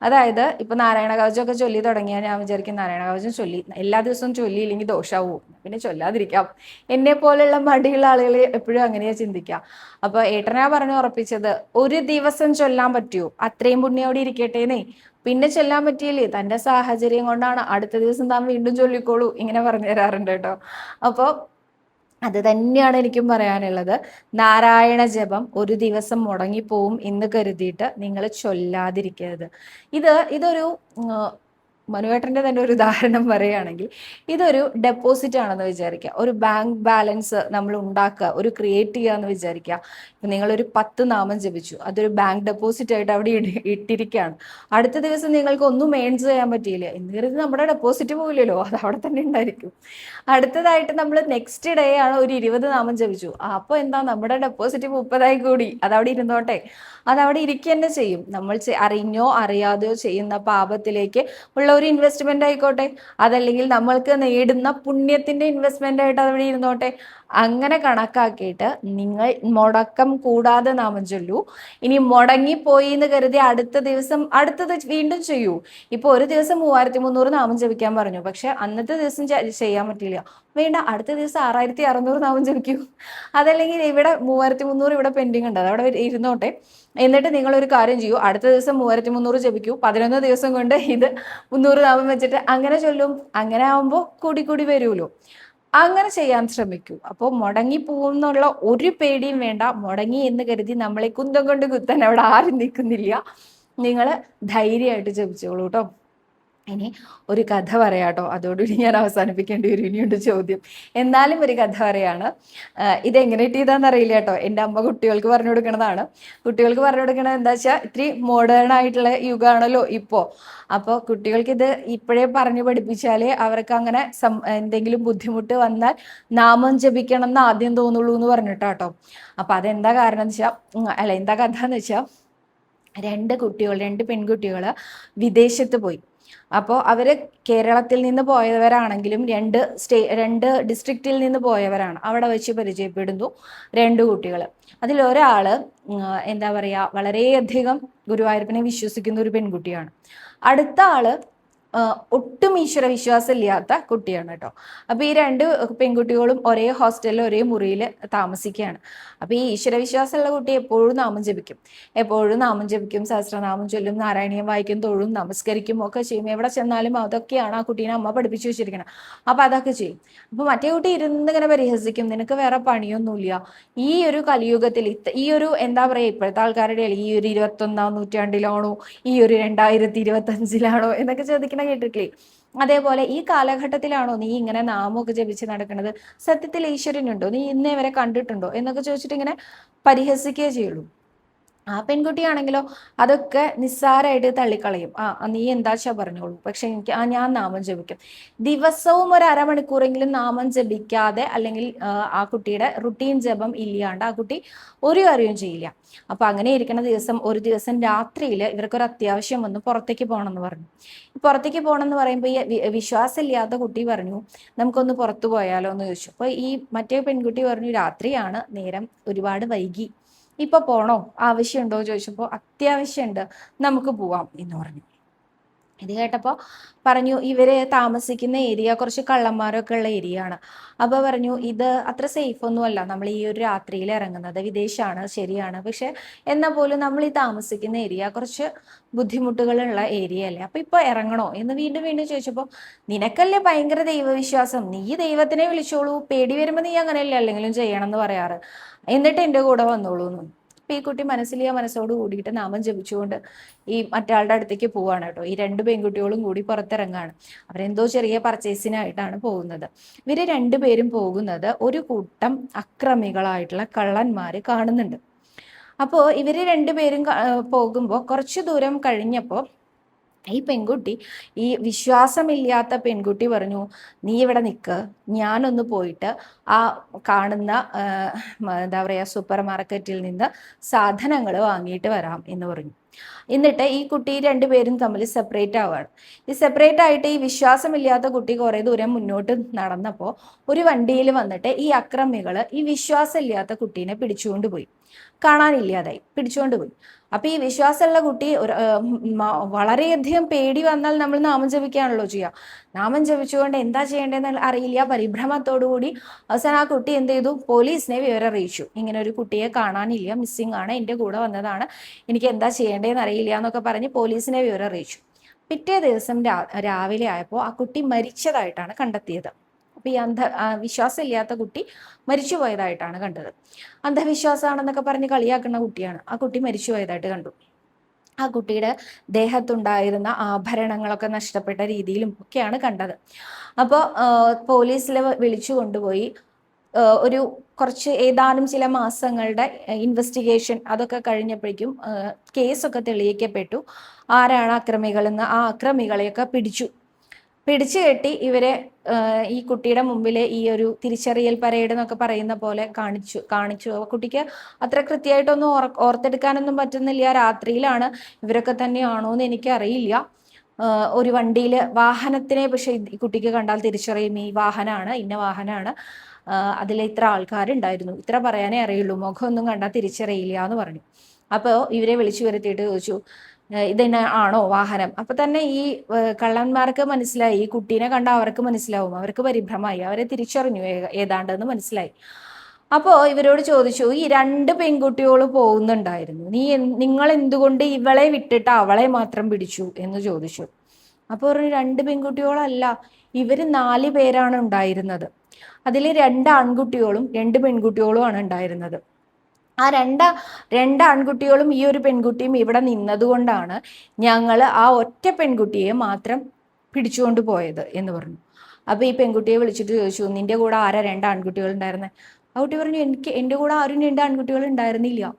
[SPEAKER 1] അതായത് ഇപ്പൊ നാരായണ കവചമൊക്കെ ചൊല്ലി തുടങ്ങിയാൽ ഞാൻ വിചാരിക്കും നാരായണ കവചം ചൊല്ലി എല്ലാ ദിവസവും ചൊല്ലിയില്ലെങ്കിൽ ദോഷാവൂ, പിന്നെ ചൊല്ലാതിരിക്കാം. എന്നെ പോലെയുള്ള മടിയുള്ള ആളുകൾ എപ്പോഴും അങ്ങനെയാ ചിന്തിക്കുക. അപ്പൊ ഏട്ടനാ പറഞ്ഞു ഉറപ്പിച്ചത് ഒരു ദിവസം ചൊല്ലാൻ പറ്റുമോ, അത്രയും പുണ്യം അവിടെ ഇരിക്കട്ടേന്നേ, പിന്നെ ചൊല്ലാൻ പറ്റിയില്ലേ തന്റെ സാഹചര്യം കൊണ്ടാണ്, അടുത്ത ദിവസം താൻ വീണ്ടും ചൊല്ലിക്കോളൂ, ഇങ്ങനെ പറഞ്ഞു തരാറുണ്ട് കേട്ടോ. അപ്പോൾ അത് തന്നെയാണ് എനിക്കും പറയാനുള്ളത്. നാരായണ ജപം ഒരു ദിവസം മുടങ്ങിപ്പോവും എന്ന് കരുതിയിട്ട് നിങ്ങൾ ചൊല്ലാതിരിക്കരുത്. ഇതൊരു മനുവേട്ടൻ്റെ തന്നെ ഒരു ഉദാഹരണം പറയുകയാണെങ്കിൽ ഇതൊരു ഡെപ്പോസിറ്റ് ആണെന്ന് വിചാരിക്കുക. ഒരു ബാങ്ക് ബാലൻസ് നമ്മൾ ഉണ്ടാക്കുക, ഒരു ക്രിയേറ്റ് ചെയ്യുക എന്ന് വിചാരിക്കുക. ഇപ്പം നിങ്ങളൊരു 10 നാമം ജപിച്ചു, അതൊരു ബാങ്ക് ഡെപ്പോസിറ്റ് ആയിട്ട് അവിടെ ഇട്ടിരിക്കുകയാണ്. അടുത്ത ദിവസം നിങ്ങൾക്ക് ഒന്നും ഏൺസ് ചെയ്യാൻ പറ്റിയില്ല എന്ന് കരുതി നമ്മുടെ ഡെപ്പോസിറ്റ് പോകില്ലല്ലോ, അത് അവിടെ തന്നെ ഉണ്ടായിരിക്കും. അടുത്തതായിട്ട് നമ്മൾ നെക്സ്റ്റ് ഡേ ആണ് ഒരു 20 നാമം ജപിച്ചു, അപ്പോൾ എന്താ നമ്മുടെ ഡെപ്പോസിറ്റ് 30 കൂടി, അതവിടെ ഇരുന്നോട്ടെ, അതവിടെ ഇരിക്കുക തന്നെ ചെയ്യും. നമ്മൾ അറിഞ്ഞോ അറിയാതെയോ ചെയ്യുന്ന പാപത്തിലേക്ക് ഉള്ള ഒരു ഇൻവെസ്റ്റ്മെന്റ് ആയിക്കോട്ടെ, അതല്ലെങ്കിൽ നമ്മൾക്ക് നേടുന്ന പുണ്യത്തിന്റെ ഇൻവെസ്റ്റ്മെന്റ് ആയിട്ട് അതവിടെ ഇരുന്നോട്ടെ, അങ്ങനെ കണക്കാക്കിയിട്ട് നിങ്ങൾ മുടക്കം കൂടാതെ നാമം ചൊല്ലൂ. ഇനി മുടങ്ങിപ്പോയി എന്ന് കരുതി അടുത്ത ദിവസം അടുത്തത് വീണ്ടും ചെയ്യൂ. ഇപ്പൊ ഒരു ദിവസം 3300 നാമം ജപിക്കാൻ പറഞ്ഞു, പക്ഷെ അന്നത്തെ ദിവസം ചെയ്യാൻ പറ്റില്ല, വേണ്ട അടുത്ത ദിവസം 6600 നാമം ജപിക്കൂ. അതല്ലെങ്കിൽ ഇവിടെ 3300 ഇവിടെ പെൻഡിങ് ഉണ്ട്, അതവിടെ ഇരുന്നോട്ടെ. എന്നിട്ട് നിങ്ങൾ ഒരു കാര്യം ചെയ്യൂ, അടുത്ത ദിവസം 3300 ജപിക്കൂ, 11 ദിവസം കൊണ്ട് ഇത് 300 നാമം വെച്ചിട്ട് അങ്ങനെ ചൊല്ലും. അങ്ങനെ ആവുമ്പോൾ കൂടി വരുമല്ലോ. അങ്ങനെ ചെയ്യാൻ ശ്രമിക്കൂ. അപ്പോൾ മുടങ്ങി പോകുന്നുള്ള ഒരു പേടിയും വേണ്ട. മുടങ്ങി എന്ന് കരുതി നമ്മളെ കുന്തം കൊണ്ട് കുത്താൻ അവിടെ ആരും നിൽക്കുന്നില്ല. നിങ്ങൾ ധൈര്യമായിട്ട് ജപിച്ചോളൂ കേട്ടോ. ഇനി ഒരു കഥ പറയാട്ടോ, അതോടുകൂടി ഞാൻ അവസാനിപ്പിക്കേണ്ടി വരും. ഇനിയുണ്ട് ചോദ്യം, എന്നാലും ഒരു കഥ പറയാണ്. ഇതെങ്ങനെ കിട്ടിയതാന്ന് അറിയില്ല കേട്ടോ. എൻ്റെ അമ്മ കുട്ടികൾക്ക് പറഞ്ഞു കൊടുക്കുന്നതാണ്. കുട്ടികൾക്ക് പറഞ്ഞു കൊടുക്കണത് എന്താ വെച്ചാൽ ഇത്തിരി മോഡേൺ ആയിട്ടുള്ള യുഗമാണല്ലോ ഇപ്പോൾ. അപ്പോൾ കുട്ടികൾക്ക് ഇത് ഇപ്പോഴേ പറഞ്ഞു പഠിപ്പിച്ചാലേ അവർക്ക് അങ്ങനെ എന്തെങ്കിലും ബുദ്ധിമുട്ട് വന്നാൽ നാമം ജപിക്കണം എന്ന് ആദ്യം തോന്നുള്ളൂ എന്ന് പറഞ്ഞിട്ടാട്ടോ. അപ്പം അതെന്താ കാരണം എന്ന് വെച്ചാൽ എന്താ കഥ എന്ന് വെച്ചാൽ രണ്ട് പെൺകുട്ടികൾ വിദേശത്ത് പോയി. അപ്പോൾ അവർ കേരളത്തിൽ നിന്ന് പോയവരാണെങ്കിലും രണ്ട് ഡിസ്ട്രിക്റ്റിൽ നിന്ന് പോയവരാണ്. അവിടെ വെച്ച് പരിചയപ്പെടുന്നു 2 കുട്ടികൾ. അതിലൊരാൾ എന്താ പറയുക, വളരെയധികം ഗുരുവായൂരപ്പനെ വിശ്വസിക്കുന്ന ഒരു പെൺകുട്ടിയാണ്. അടുത്ത ആള് ഒട്ടും ഈശ്വര വിശ്വാസം ഇല്ലാത്ത കുട്ടിയാണ് കേട്ടോ. അപ്പൊ ഈ രണ്ട് പെൺകുട്ടികളും ഒരേ ഹോസ്റ്റലിൽ ഒരേ മുറിയിൽ താമസിക്കുകയാണ്. അപ്പൊ ഈ ഈശ്വര വിശ്വാസമുള്ള കുട്ടി എപ്പോഴും നാമം ജപിക്കും, സഹസ്രനാമം ചൊല്ലും, നാരായണീയം വായിക്കും, തൊഴും, നമസ്കരിക്കും ഒക്കെ ചെയ്യും. എവിടെ ചെന്നാലും അതൊക്കെയാണ് ആ കുട്ടീനെ അമ്മ പഠിപ്പിച്ചു വെച്ചിരിക്കണം. അപ്പൊ അതൊക്കെ ചെയ്യും. അപ്പൊ മറ്റേ കുട്ടി ഇരുന്ന് ഇങ്ങനെ പരിഹസിക്കും, നിനക്ക് വേറെ പണിയൊന്നുമില്ല, ഈ ഒരു കലിയുഗത്തിൽ ഈ ഒരു എന്താ പറയാ, ഇപ്പോഴത്തെ ആൾക്കാരുടെ ഈ ഒരു 21ാം നൂറ്റാണ്ടിലാണോ, ഈ ഒരു 2025-ലാണോ എന്നൊക്കെ ചോദിക്കണ കേട്ടിട്ടില്ലേ? അതേപോലെ ഈ കാലഘട്ടത്തിലാണോ നീ ഇങ്ങനെ നാമമൊക്കെ ജപിച്ച് നടക്കുന്നത്? സത്യത്തിൽ ഈശ്വരനുണ്ടോ? നീ ഇന്നേ വരെ കണ്ടിട്ടുണ്ടോ എന്നൊക്കെ ചോദിച്ചിട്ട് ഇങ്ങനെ പരിഹസിക്കുകയേ ചെയ്യുള്ളൂ. ആ പെൺകുട്ടിയാണെങ്കിലോ അതൊക്കെ നിസ്സാരമായിട്ട് തള്ളിക്കളയും. നീ എന്താച്ചാ പറഞ്ഞോളൂ, പക്ഷെ ഞാൻ നാമം ജപിക്കും. ദിവസവും ഒരു അരമണിക്കൂറെങ്കിലും നാമം ജപിക്കാതെ അല്ലെങ്കിൽ ആ കുട്ടിയുടെ റുട്ടീൻ ജപം ഇല്ലാണ്ട് ആ കുട്ടി ഒരു കാര്യവും ചെയ്യില്ല. അപ്പൊ അങ്ങനെ ഇരിക്കുന്ന ഒരു ദിവസം രാത്രിയിൽ ഇവർക്കൊരു അത്യാവശ്യം വന്നു, പുറത്തേക്ക് പോകണമെന്ന് പറഞ്ഞു. പുറത്തേക്ക് പോകണമെന്ന് പറയുമ്പോൾ ഈ വിശ്വാസമില്ലാത്ത കുട്ടി പറഞ്ഞു, നമുക്കൊന്ന് പുറത്തു പോയാലോ എന്ന് ചോദിച്ചു. അപ്പൊ ഈ മറ്റേ പെൺകുട്ടി പറഞ്ഞു, രാത്രിയാണ്, നേരം ഒരുപാട് വൈകി, ഇപ്പൊ പോണോ, ആവശ്യമുണ്ടോ ചോദിച്ചപ്പോൾ അത്യാവശ്യമുണ്ട്, നമുക്ക് പോവാം എന്ന് പറഞ്ഞു. ഇത് കേട്ടപ്പോൾ പറഞ്ഞു, ഇവര് താമസിക്കുന്ന ഏരിയ കുറച്ച് കള്ളന്മാരൊക്കെ ഉള്ള ഏരിയ ആണ്. അപ്പൊ പറഞ്ഞു, ഇത് അത്ര സേഫ് ഒന്നുമല്ല, നമ്മൾ ഈ ഒരു രാത്രിയിൽ ഇറങ്ങുന്നത്, വിദേശമാണ് ശരിയാണ്, പക്ഷെ എന്നാൽ പോലും നമ്മൾ ഈ താമസിക്കുന്ന ഏരിയ കുറച്ച് ബുദ്ധിമുട്ടുകളുള്ള ഏരിയ അല്ലേ, അപ്പൊ ഇപ്പൊ ഇറങ്ങണോ എന്ന് വീണ്ടും ചോദിച്ചപ്പോൾ, നിനക്കല്ലേ ഭയങ്കര ദൈവവിശ്വാസം, നീ ദൈവത്തിനെ വിളിച്ചോളൂ, പേടി വരുമ്പോ നീ അങ്ങനെയല്ലേ അല്ലെങ്കിലും ചെയ്യണം എന്ന് പറയാറ്, എന്നിട്ട് എൻ്റെ കൂടെ വന്നോളൂ എന്ന്. അപ്പൊ ഈ കുട്ടി മനസ്സോട് കൂടിയിട്ട് നാമം ജപിച്ചുകൊണ്ട് ഈ മറ്റാളുടെ അടുത്തേക്ക് പോവാണ് കേട്ടോ. ഈ രണ്ട് പെൺകുട്ടികളും കൂടി പുറത്തിറങ്ങാണ്. അവരെന്തോ ചെറിയ പർച്ചേസിനായിട്ടാണ് പോകുന്നത്. ഇവര് രണ്ടുപേരും പോകുന്നത് ഒരു കൂട്ടം അക്രമികളായിട്ടുള്ള കള്ളന്മാര് കാണുന്നുണ്ട്. അപ്പോൾ ഇവര് രണ്ടുപേരും പോകുമ്പോൾ കുറച്ചു ദൂരം കഴിഞ്ഞപ്പോൾ ഈ പെൺകുട്ടി, ഈ വിശ്വാസമില്ലാത്ത പെൺകുട്ടി പറഞ്ഞു, നീ ഇവിടെ നിൽക്ക്, ഞാനൊന്ന് പോയിട്ട് ആ കാണുന്ന എന്താ പറയുക സൂപ്പർ മാർക്കറ്റിൽ നിന്ന് സാധനങ്ങൾ വാങ്ങിയിട്ട് വരാം എന്ന് പറഞ്ഞു. എന്നിട്ട് ഈ കുട്ടി രണ്ടുപേരും തമ്മിൽ സെപ്പറേറ്റ് ആവുകയാണ്. ഈ സെപ്പറേറ്റ് ആയിട്ട് ഈ വിശ്വാസമില്ലാത്ത കുട്ടി കുറേ ദൂരം മുന്നോട്ട് നടന്നപ്പോൾ ഒരു വണ്ടിയിൽ വന്നിട്ട് ഈ അക്രമികൾ ഈ വിശ്വാസമില്ലാത്ത കുട്ടീനെ പിടിച്ചുകൊണ്ട് പോയി, കാണാനില്ലാതായി, പിടിച്ചുകൊണ്ട് പോയി. അപ്പൊ ഈ വിശ്വാസമുള്ള കുട്ടി വളരെയധികം പേടി വന്നാൽ നമ്മൾ നാമം ജപിക്കുകയാണല്ലോ ചെയ്യുക. നാമം ജപിച്ചുകൊണ്ട് എന്താ ചെയ്യേണ്ടതെന്ന് അറിയില്ല, പരിഭ്രമത്തോടുകൂടി അവസാനം ആ കുട്ടി എന്ത് ചെയ്തു, പോലീസിനെ വിവരം അറിയിച്ചു, ഇങ്ങനെ ഒരു കുട്ടിയെ കാണാനില്ല, മിസ്സിംഗ് ആണ്, എൻ്റെ കൂടെ വന്നതാണ്, എനിക്ക് എന്താ ചെയ്യേണ്ടതെന്ന് അറിയില്ല എന്നൊക്കെ പറഞ്ഞ് പോലീസിനെ വിവരം അറിയിച്ചു. പിറ്റേ ദിവസം രാവിലെ ആയപ്പോൾ ആ കുട്ടി മരിച്ചതായിട്ടാണ് കണ്ടെത്തിയത്. അപ്പൊ ഈ വിശ്വാസമില്ലാത്ത കുട്ടി മരിച്ചു പോയതായിട്ടാണ് കണ്ടത്. അന്ധവിശ്വാസമാണെന്നൊക്കെ പറഞ്ഞ് കളിയാക്കുന്ന കുട്ടിയാണ്. ആ കുട്ടി മരിച്ചു പോയതായിട്ട് കണ്ടു. ആ കുട്ടിയുടെ ദേഹത്തുണ്ടായിരുന്ന ആഭരണങ്ങളൊക്കെ നഷ്ടപ്പെട്ട രീതിയിലും ഒക്കെയാണ് കണ്ടത്. അപ്പോൾ പോലീസിലെ വിളിച്ചു കൊണ്ടുപോയി ഒരു ഏതാനും ചില മാസങ്ങളുടെ ഇൻവെസ്റ്റിഗേഷൻ അതൊക്കെ കഴിഞ്ഞപ്പോഴേക്കും കേസൊക്കെ തെളിയിക്കപ്പെട്ടു. ആരാണ് അക്രമികളെന്ന് ആ അക്രമികളെയൊക്കെ പിടിച്ചു കെട്ടി ഇവരെ ഈ കുട്ടിയുടെ മുമ്പിലെ ഈ ഒരു തിരിച്ചറിയൽ പരേഡ് എന്നൊക്കെ പറയുന്ന പോലെ കാണിച്ചു. കുട്ടിക്ക് അത്ര കൃത്യമായിട്ടൊന്നും ഓർത്തെടുക്കാനൊന്നും പറ്റുന്നില്ല. രാത്രിയിലാണ്, ഇവരൊക്കെ തന്നെയാണോ എന്ന് എനിക്കറിയില്ല. ഒരു വണ്ടിയിൽ വാഹനത്തിനെ പക്ഷെ ഈ കുട്ടിക്ക് കണ്ടാൽ തിരിച്ചറിയും, ഈ വാഹനമാണ്, ഇന്ന വാഹനമാണ്, അതിൽ ഇത്ര ആൾക്കാരുണ്ടായിരുന്നു, ഇത്ര പറയാനേ അറിയുള്ളൂ, മുഖമൊന്നും കണ്ടാൽ തിരിച്ചറിയില്ല എന്ന് പറഞ്ഞു. അപ്പോൾ ഇവരെ വിളിച്ചു വരുത്തിയിട്ട് ചോദിച്ചു, ഇതന്നെ ആണോ വാഹനം? അപ്പൊ തന്നെ ഈ കള്ളന്മാർക്ക് മനസ്സിലായി, ഈ കുട്ടീനെ കണ്ട അവർക്ക് മനസ്സിലാവും, അവർക്ക് പരിഭ്രമായി, അവരെ തിരിച്ചറിഞ്ഞു ഏതാണ്ടെന്ന് മനസ്സിലായി. അപ്പോ ഇവരോട് ചോദിച്ചു, ഈ രണ്ട് പെൺകുട്ടികൾ പോകുന്നുണ്ടായിരുന്നു, നിങ്ങൾ എന്തുകൊണ്ട് ഇവളെ വിട്ടിട്ട് അവളെ മാത്രം പിടിച്ചു എന്ന് ചോദിച്ചു. അപ്പോൾ പറഞ്ഞു, രണ്ട് പെൺകുട്ടികളല്ല, ഇവര് 4 പേരാണ് ഉണ്ടായിരുന്നത്. അതിൽ 2 ആൺകുട്ടികളും 2 പെൺകുട്ടികളുമാണ് ഉണ്ടായിരുന്നത്. ആ രണ്ട് ആൺകുട്ടികളും ഈ ഒരു പെൺകുട്ടിയും ഇവിടെ നിന്നതുകൊണ്ടാണ് ഞങ്ങൾ ആ ഒറ്റ പെൺകുട്ടിയെ മാത്രം പിടിച്ചുകൊണ്ട് പോയത് എന്ന് പറഞ്ഞു. അപ്പൊ ഈ പെൺകുട്ടിയെ വിളിച്ചിട്ട് ചോദിച്ചു, നിന്റെ കൂടെ ആരാ 2 ആൺകുട്ടികൾ ഉണ്ടായിരുന്നേ? ആ കുട്ടി പറഞ്ഞു, എൻ്റെ കൂടെ ആരും 2 ആൺകുട്ടികൾ ഉണ്ടായിരുന്നില്ല,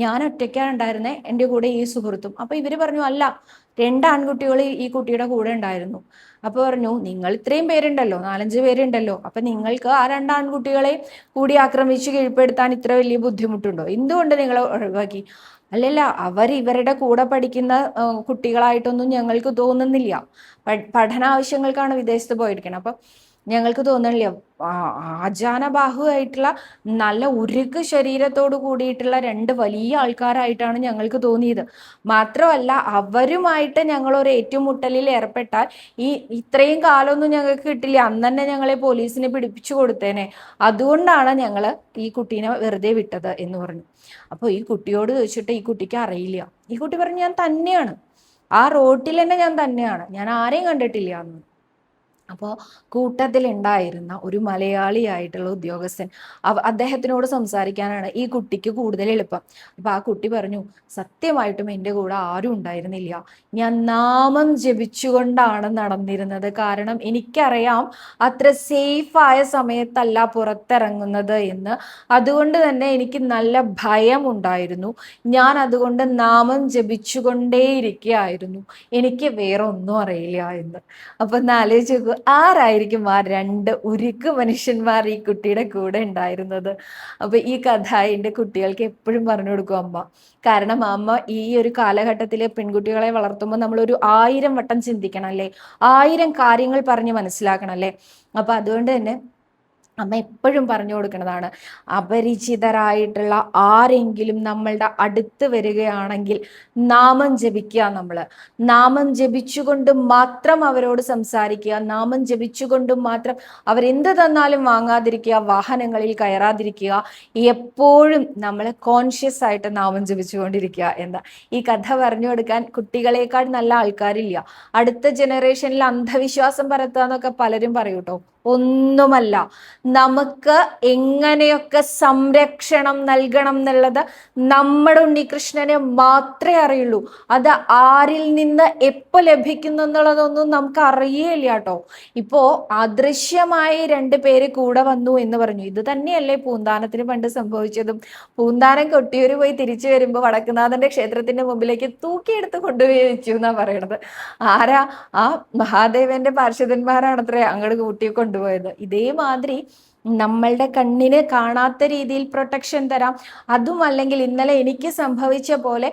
[SPEAKER 1] ഞാൻ ഒറ്റയ്ക്കാണ് ഉണ്ടായിരുന്നേ, എൻ്റെ കൂടെ ഈ സുഹൃത്തും. അപ്പൊ ഇവര് പറഞ്ഞു, അല്ല, 2 ആൺകുട്ടികൾ ഈ കുട്ടിയുടെ കൂടെ ഉണ്ടായിരുന്നു. അപ്പൊ പറഞ്ഞു, നിങ്ങൾ ഇത്രയും പേരുണ്ടല്ലോ, 4-5 പേരുണ്ടല്ലോ, അപ്പൊ നിങ്ങൾക്ക് ആ 2 ആൺകുട്ടികളെ കൂടി ആക്രമിച്ച് കീഴ്പ്പെടുത്താൻ ഇത്ര വലിയ ബുദ്ധിമുട്ടുണ്ടോ? എന്തുകൊണ്ട് നിങ്ങൾ ഒഴിവാക്കി? അല്ലല്ല, ഇവരുടെ കൂടെ പഠിക്കുന്ന കുട്ടികളായിട്ടൊന്നും ഞങ്ങൾക്ക് തോന്നുന്നില്ല, പഠനാവശ്യങ്ങൾക്കാണ് വിദേശത്ത് പോയിരിക്കണം. അപ്പൊ ഞങ്ങൾക്ക് തോന്നണില്ല, ആജാനബാഹുവായിട്ടുള്ള നല്ല ഉരുക്ക് ശരീരത്തോട് കൂടിയിട്ടുള്ള രണ്ട് വലിയ ആൾക്കാരായിട്ടാണ് ഞങ്ങൾക്ക് തോന്നിയത്. മാത്രമല്ല അവരുമായിട്ട് ഞങ്ങളൊരു ഏറ്റുമുട്ടലിൽ ഏർപ്പെട്ടാൽ ഇത്രയും കാലമൊന്നും ഞങ്ങൾക്ക് കിട്ടില്ല, അന്ന് തന്നെ ഞങ്ങളെ പോലീസിനെ പിടിപ്പിച്ചു കൊടുത്തേനെ. അതുകൊണ്ടാണ് ഞങ്ങൾ ഈ കുട്ടീനെ വെറുതെ വിട്ടത് എന്ന് പറഞ്ഞു. അപ്പോൾ ഈ കുട്ടിയോട് ചോദിച്ചിട്ട് ഈ കുട്ടിക്ക് അറിയില്ല. ഈ കുട്ടി പറഞ്ഞു, ഞാൻ തന്നെയാണ്, ആ റോട്ടിൽ തന്നെ ഞാൻ തന്നെയാണ്, ഞാൻ ആരെയും കണ്ടിട്ടില്ല എന്ന്. അപ്പോൾ കൂട്ടത്തിലുണ്ടായിരുന്ന ഒരു മലയാളിയായിട്ടുള്ള ഉദ്യോഗസ്ഥൻ അദ്ദേഹത്തിനോട് സംസാരിക്കാനാണ് ഈ കുട്ടിക്ക് കൂടുതൽ എളുപ്പം. അപ്പോൾ ആ കുട്ടി പറഞ്ഞു, സത്യമായിട്ടും എൻ്റെ കൂടെ ആരും ഉണ്ടായിരുന്നില്ല, ഞാൻ നാമം ജപിച്ചുകൊണ്ടാണ് നടന്നിരുന്നത്. കാരണം എനിക്കറിയാം അത്ര സേഫായ സമയത്തല്ല പുറത്തിറങ്ങുന്നത് എന്ന്. അതുകൊണ്ട് തന്നെ എനിക്ക് നല്ല ഭയം ഉണ്ടായിരുന്നു. ഞാൻ അതുകൊണ്ട് നാമം ജപിച്ചുകൊണ്ടേയിരിക്കുകയായിരുന്നു, എനിക്ക് വേറെ ഒന്നും അറിയില്ല എന്ന്. അപ്പൊ ആലോചിച്ച് ആരായിരിക്കും ആ രണ്ട് ഉരുക്ക് മനുഷ്യന്മാർ ഈ കുട്ടിയുടെ കൂടെ ഉണ്ടായിരുന്നത്? അപ്പൊ ഈ കഥ എൻ്റെ കുട്ടികൾക്ക് എപ്പോഴും പറഞ്ഞു കൊടുക്കും അമ്മ. കാരണം അമ്മ ഈ ഒരു കാലഘട്ടത്തിലെ പെൺകുട്ടികളെ വളർത്തുമ്പോൾ നമ്മൾ ഒരു 1000 വട്ടം ചിന്തിക്കണം അല്ലേ, 1000 കാര്യങ്ങൾ പറഞ്ഞ് മനസ്സിലാക്കണം അല്ലേ. അപ്പൊ അതുകൊണ്ട് തന്നെ അമ്മ എപ്പോഴും പറഞ്ഞു കൊടുക്കുന്നതാണ്, അപരിചിതരായിട്ടുള്ള ആരെങ്കിലും നമ്മളുടെ അടുത്ത് വരികയാണെങ്കിൽ നാമം ജപിക്കുക. നാമം ജപിച്ചുകൊണ്ട് മാത്രം അവരോട് സംസാരിക്കുക, നാമം ജപിച്ചുകൊണ്ട് മാത്രം അവരെന്ത് തന്നാലും വാങ്ങാതിരിക്കുക, വാഹനങ്ങളിൽ കയറാതിരിക്കുക, എപ്പോഴും നമ്മൾ കോൺഷ്യസ് ആയിട്ട് നാമം ജപിച്ചുകൊണ്ടിരിക്കുക എന്താ. ഈ കഥ പറഞ്ഞു കൊടുക്കാൻ കുട്ടികളെക്കാൾ നല്ല ആൾക്കാരില്ല. അടുത്ത ജനറേഷനിൽ അന്ധവിശ്വാസം പരത്തുക എന്നൊക്കെ പലരും പറയൂട്ടോ, ഒന്നുമല്ല. നമുക്ക് എങ്ങനെയൊക്കെ സംരക്ഷണം നൽകണം എന്നുള്ളത് നമ്മുടെ ഉണ്ണികൃഷ്ണനെ മാത്രമേ അറിയുള്ളൂ. അത് ആരിൽ നിന്ന് എപ്പോൾ ലഭിക്കുന്നു എന്നുള്ളതൊന്നും നമുക്ക് അറിയില്ല കേട്ടോ. ഇപ്പോ അദൃശ്യമായി 2 പേര് കൂടെ വന്നു എന്ന് പറഞ്ഞു. ഇത് തന്നെയല്ലേ പൂന്താനത്തിന് പണ്ട് സംഭവിച്ചതും. പൂന്താനം കൊട്ടിയൂര് പോയി തിരിച്ചു വരുമ്പോൾ വടക്കുനാഥന്റെ ക്ഷേത്രത്തിന്റെ മുമ്പിലേക്ക് തൂക്കിയെടുത്ത് കൊണ്ടുപോയി വെച്ചു എന്നാ പറയണത്. ആരാ? ആ മഹാദേവന്റെ പാർഷദന്മാരാണത്രേ അങ്ങോട്ട് കൂട്ടി കൊണ്ടുപോയത്. ഇതേമാതിരി നമ്മളുടെ കണ്ണിന് കാണാത്ത രീതിയിൽ പ്രൊട്ടക്ഷൻ തരാം. അതും അല്ലെങ്കിൽ ഇന്നലെ എനിക്ക് സംഭവിച്ച പോലെ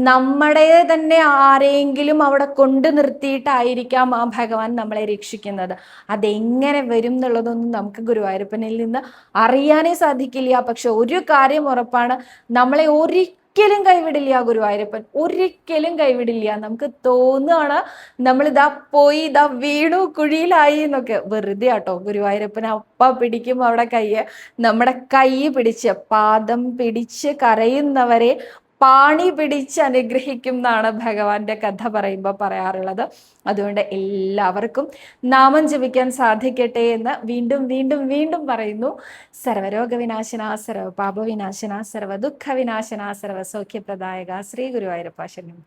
[SPEAKER 1] നമ്മുടെ തന്നെ ആരെങ്കിലും അവിടെ കൊണ്ടു നിർത്തിയിട്ടായിരിക്കാം ആ ഭഗവാൻ നമ്മളെ രക്ഷിക്കുന്നത്. അതെങ്ങനെ വരും എന്നുള്ളതൊന്നും നമുക്ക് ഗുരുവായൂരപ്പനിൽ നിന്ന് അറിയാനേ സാധിക്കില്ല. പക്ഷെ ഒരു കാര്യം ഉറപ്പാണ്, നമ്മളെ ഒരിക്കലും കൈവിടില്ല ഗുരുവായൂരപ്പൻ, ഒരിക്കലും കൈവിടില്ല. നമുക്ക് തോന്നുകയാണ് നമ്മളിതാ പോയി ഇതാ വീണു കുഴിയിലായി എന്നൊക്കെ, വെറുതെ ആട്ടോ. ഗുരുവായൂരപ്പൻ അപ്പ പിടിക്കും അവിടെ നമ്മുടെ കൈ പിടിച്ച്, പാദം പിടിച്ച് കരയുന്നവരെ പാണി പിടിച്ച് അനുഗ്രഹിക്കും എന്നാണ് ഭഗവാന്റെ കഥ പറയുമ്പോൾ പറയാറുള്ളത്. അതുകൊണ്ട് എല്ലാവർക്കും നാമം ജപിക്കാൻ സാധിക്കട്ടെ എന്ന് വീണ്ടും വീണ്ടും വീണ്ടും പറയുന്നു. സർവരോഗവിനാശന, സർവപാപവിനാശന, സർവദുഃഖ വിനാശന, സർവസൗഖ്യപ്രദായക ശ്രീ ഗുരുവായൂരപ്പ ശരണം.